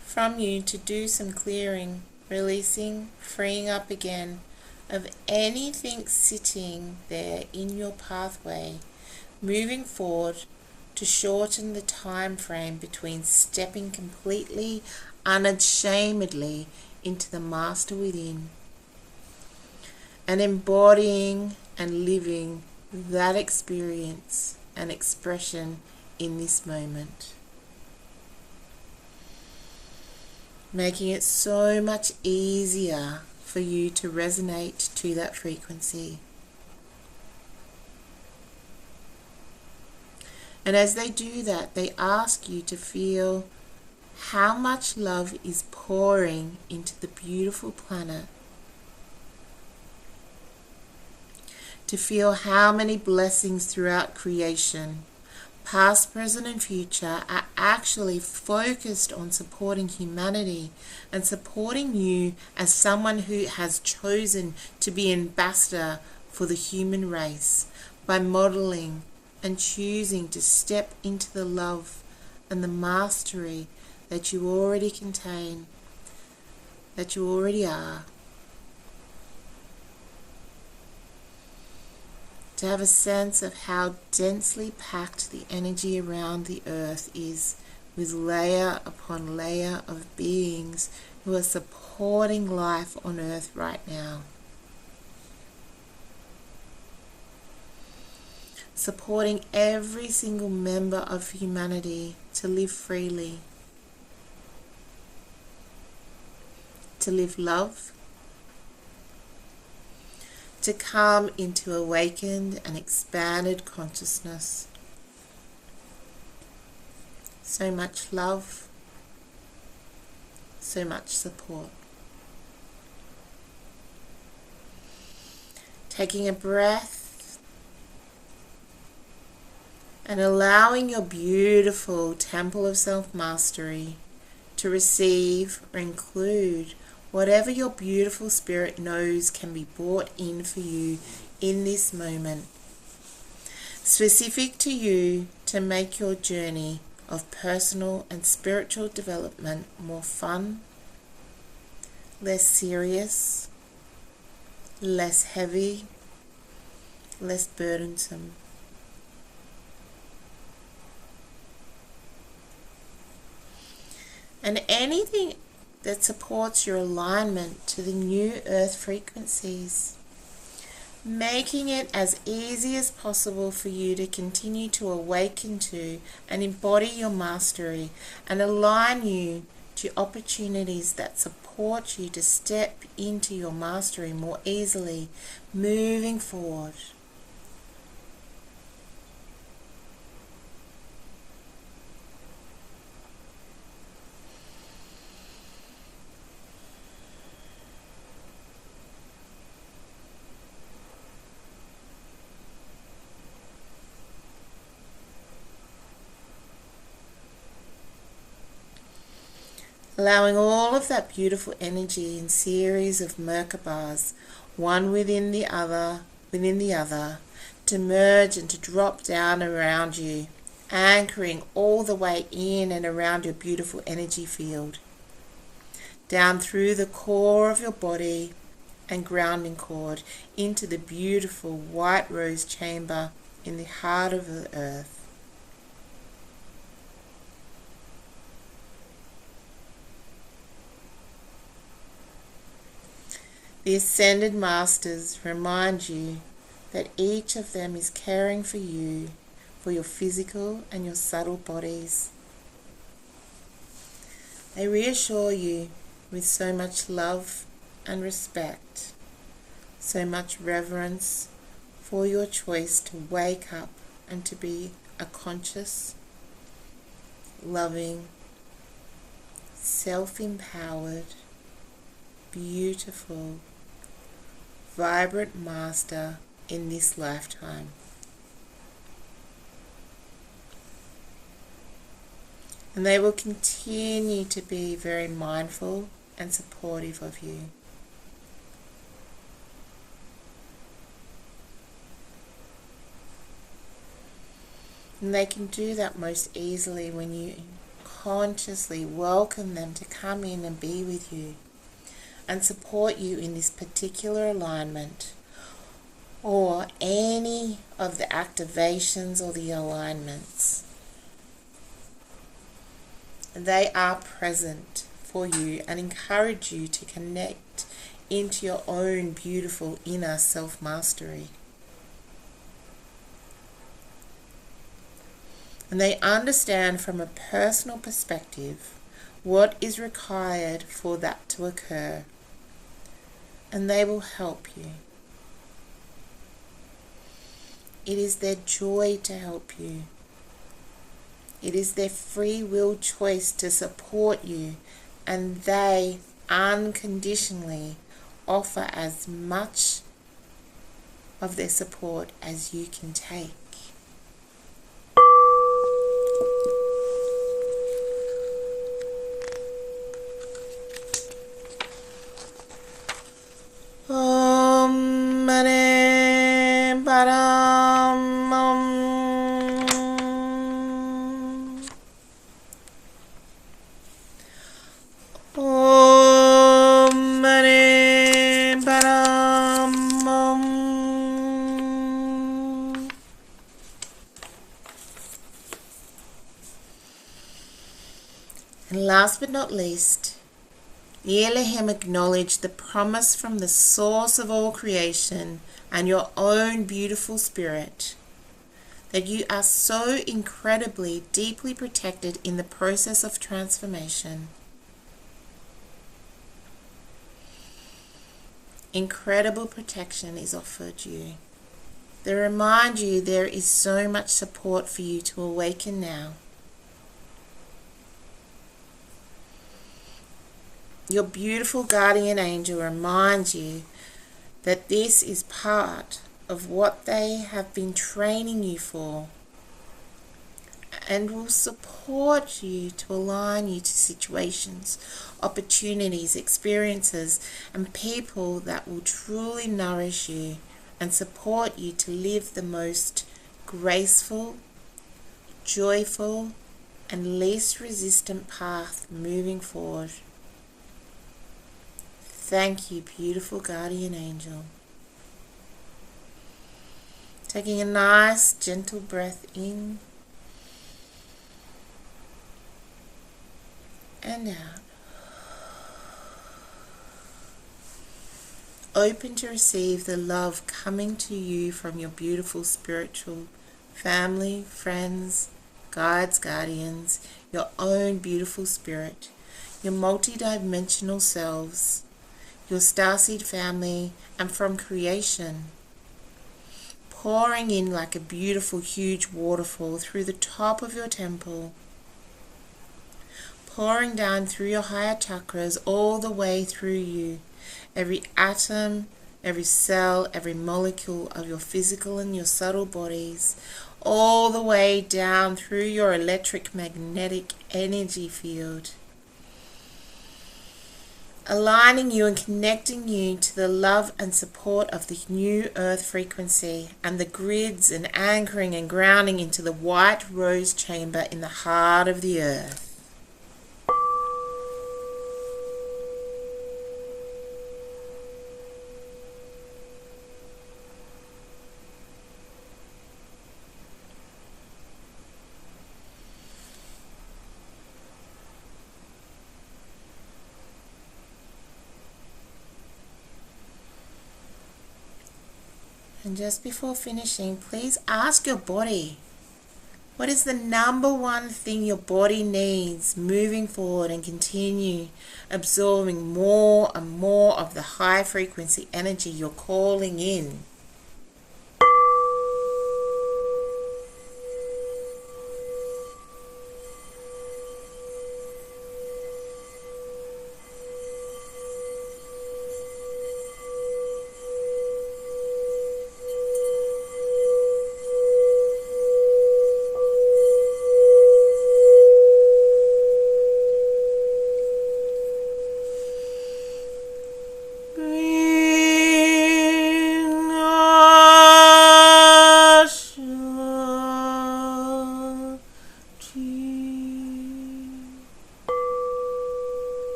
from you to do some clearing, releasing, freeing up again of anything sitting there in your pathway, moving forward to shorten the time frame between stepping completely, unashamedly into the master within and embodying and living that experience and expression in this moment. Making it so much easier for you to resonate to that frequency. And as they do that, they ask you to feel how much love is pouring into the beautiful planet. To feel how many blessings throughout creation, past, present, and future, are actually focused on supporting humanity and supporting you as someone who has chosen to be ambassador for the human race by modeling and choosing to step into the love and the mastery that you already contain, that you already are. to have a sense of how densely packed the energy around the earth is, with layer upon layer of beings who are supporting life on earth right now. Supporting every single member of humanity to live freely, to live love, to come into awakened and expanded consciousness. So much love, so much support. Taking a breath and allowing your beautiful temple of self-mastery to receive or include whatever your beautiful spirit knows can be brought in for you in this moment, specific to you, to make your journey of personal and spiritual development more fun, less serious, less heavy, less burdensome. And anything that supports your alignment to the new earth frequencies, making it as easy as possible for you to continue to awaken to and embody your mastery and align you to opportunities that support you to step into your mastery more easily, moving forward. Allowing all of that beautiful energy in series of Merkabahs, one within the other, to merge and to drop down around you, anchoring all the way in and around your beautiful energy field, down through the core of your body and grounding cord into the beautiful white rose chamber in the heart of the earth. The Ascended Masters remind you that each of them is caring for you, for your physical and your subtle bodies. They reassure you with so much love and respect, so much reverence for your choice to wake up and to be a conscious, loving, self-empowered, beautiful, vibrant master in this lifetime. And they will continue to be very mindful and supportive of you. And they can do that most easily when you consciously welcome them to come in and be with you and support you in this particular alignment or any of the activations or the alignments. They are present for you and encourage you to connect into your own beautiful inner self-mastery. And they understand from a personal perspective what is required for that to occur. And they will help you. It is their joy to help you. It is their free will choice to support you, and they unconditionally offer as much of their support as you can take. Om Mani Padam Om. Om Mani Padam Om. last but not least, the Elohim acknowledge the promise from the source of all creation and your own beautiful spirit that you are so incredibly deeply protected in the process of transformation. Incredible protection is offered you. They remind you there is so much support for you to awaken now. Your beautiful guardian angel reminds you that this is part of what they have been training you for and will support you to align you to situations, opportunities, experiences, and people that will truly nourish you and support you to live the most graceful, joyful, and least resistant path moving forward. Thank you, beautiful guardian angel. Taking a nice, gentle breath in and out. Open to receive the love coming to you from your beautiful spiritual family, friends, guides, guardians, your own beautiful spirit, your multidimensional selves, your starseed family, and from creation, pouring in like a beautiful huge waterfall through the top of your temple, pouring down through your higher chakras all the way through you, every atom, every cell, every molecule of your physical and your subtle bodies, all the way down through your electric magnetic energy field, aligning you and connecting you to the love and support of the new earth frequency and the grids, and anchoring and grounding into the white rose chamber in the heart of the earth. And just before finishing, please ask your body, what is the number one thing your body needs moving forward, and continue absorbing more and more of the high frequency energy you're calling in.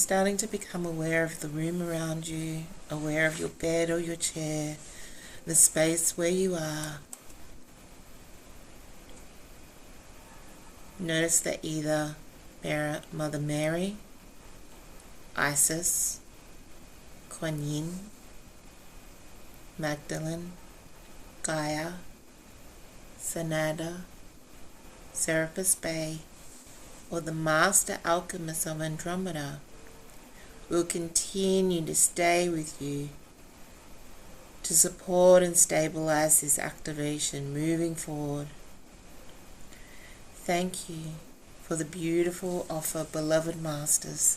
starting to become aware of the room around you, aware of your bed or your chair, the space where you are. Notice that either Mother Mary, Isis, Kuan Yin, Magdalene, Gaia, Sanada, Serapis Bey, or the Master Alchemist of Andromeda will continue to stay with you to support and stabilize this activation moving forward. Thank you for the beautiful offer, beloved Masters.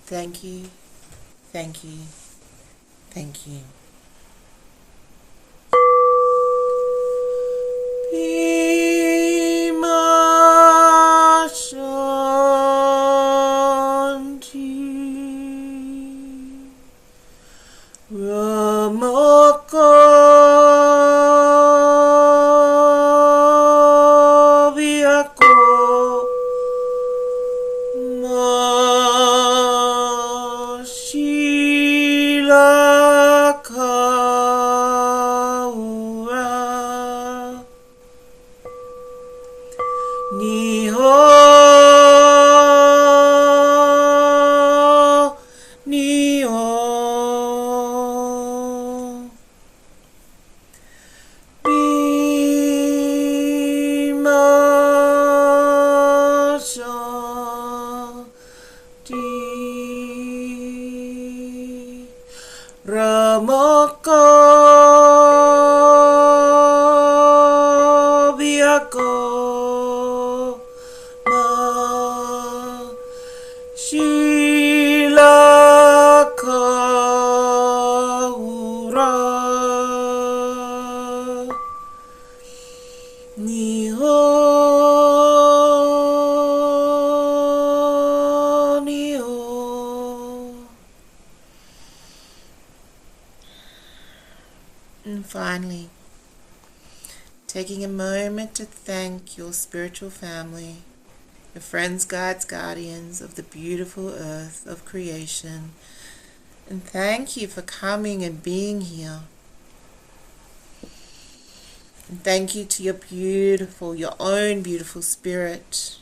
Thank you, thank you, thank you. Bhima Shanti Ramaka Ramaka Vyako Ma Shila Kaura Niho And finally, taking a moment to thank your spiritual family, your friends, guides, guardians of the beautiful earth of creation, and thank you for coming and being here. And thank you to your own beautiful spirit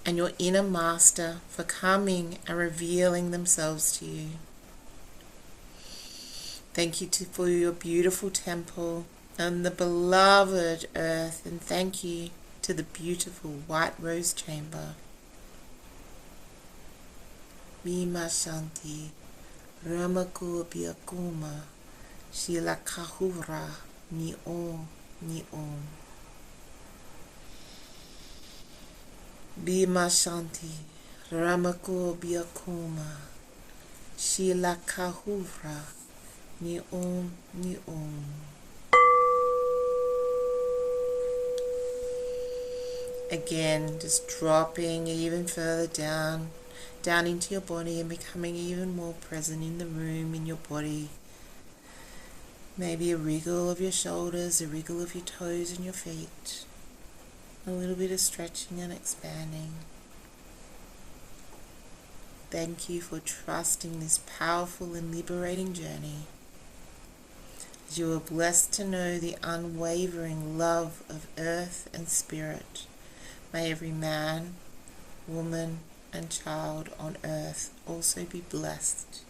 and your inner master for coming and revealing themselves to you. Thank you for your beautiful temple and the beloved earth, and thank you to the beautiful white rose chamber. Bhima Shanti Ramaku Biakuma Shila Kahura Ni Om Ni Om. Bhima Shanti Ramaku Biakuma Shila Kahura Ni Om Ni Om. Again, just dropping even further down into your body and becoming even more present in the room, in your body. Maybe a wriggle of your shoulders, a wriggle of your toes and your feet. A little bit of stretching and expanding. Thank you for trusting this powerful and liberating journey. You are blessed to know the unwavering love of earth and spirit. May every man, woman, and child on earth also be blessed,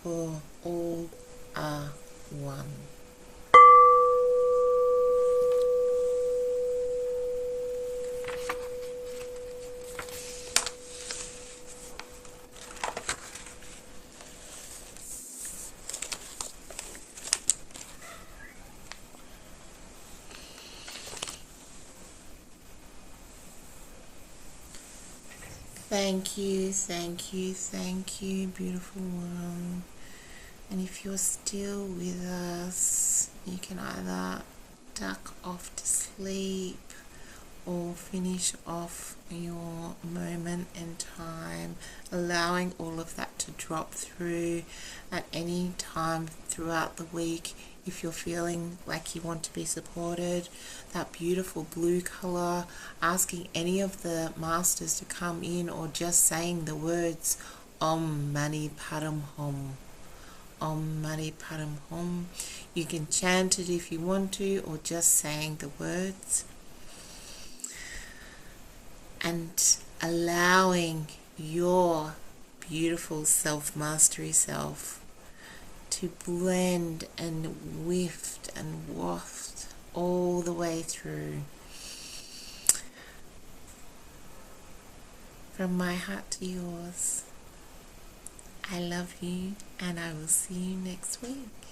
for all are one. Thank you, thank you, thank you, beautiful world. And if you're still with us, you can either duck off to sleep or finish off your moment in time, allowing all of that to drop through at any time throughout the week. If you're feeling like you want to be supported, that beautiful blue color, asking any of the masters to come in, or just saying the words Om Mani Padam Hum. Om Mani Padam Hum. You can chant it if you want to, or just saying the words. And allowing your beautiful self-mastery self to blend and wift and waft all the way through. From my heart to yours, I love you, and I will see you next week.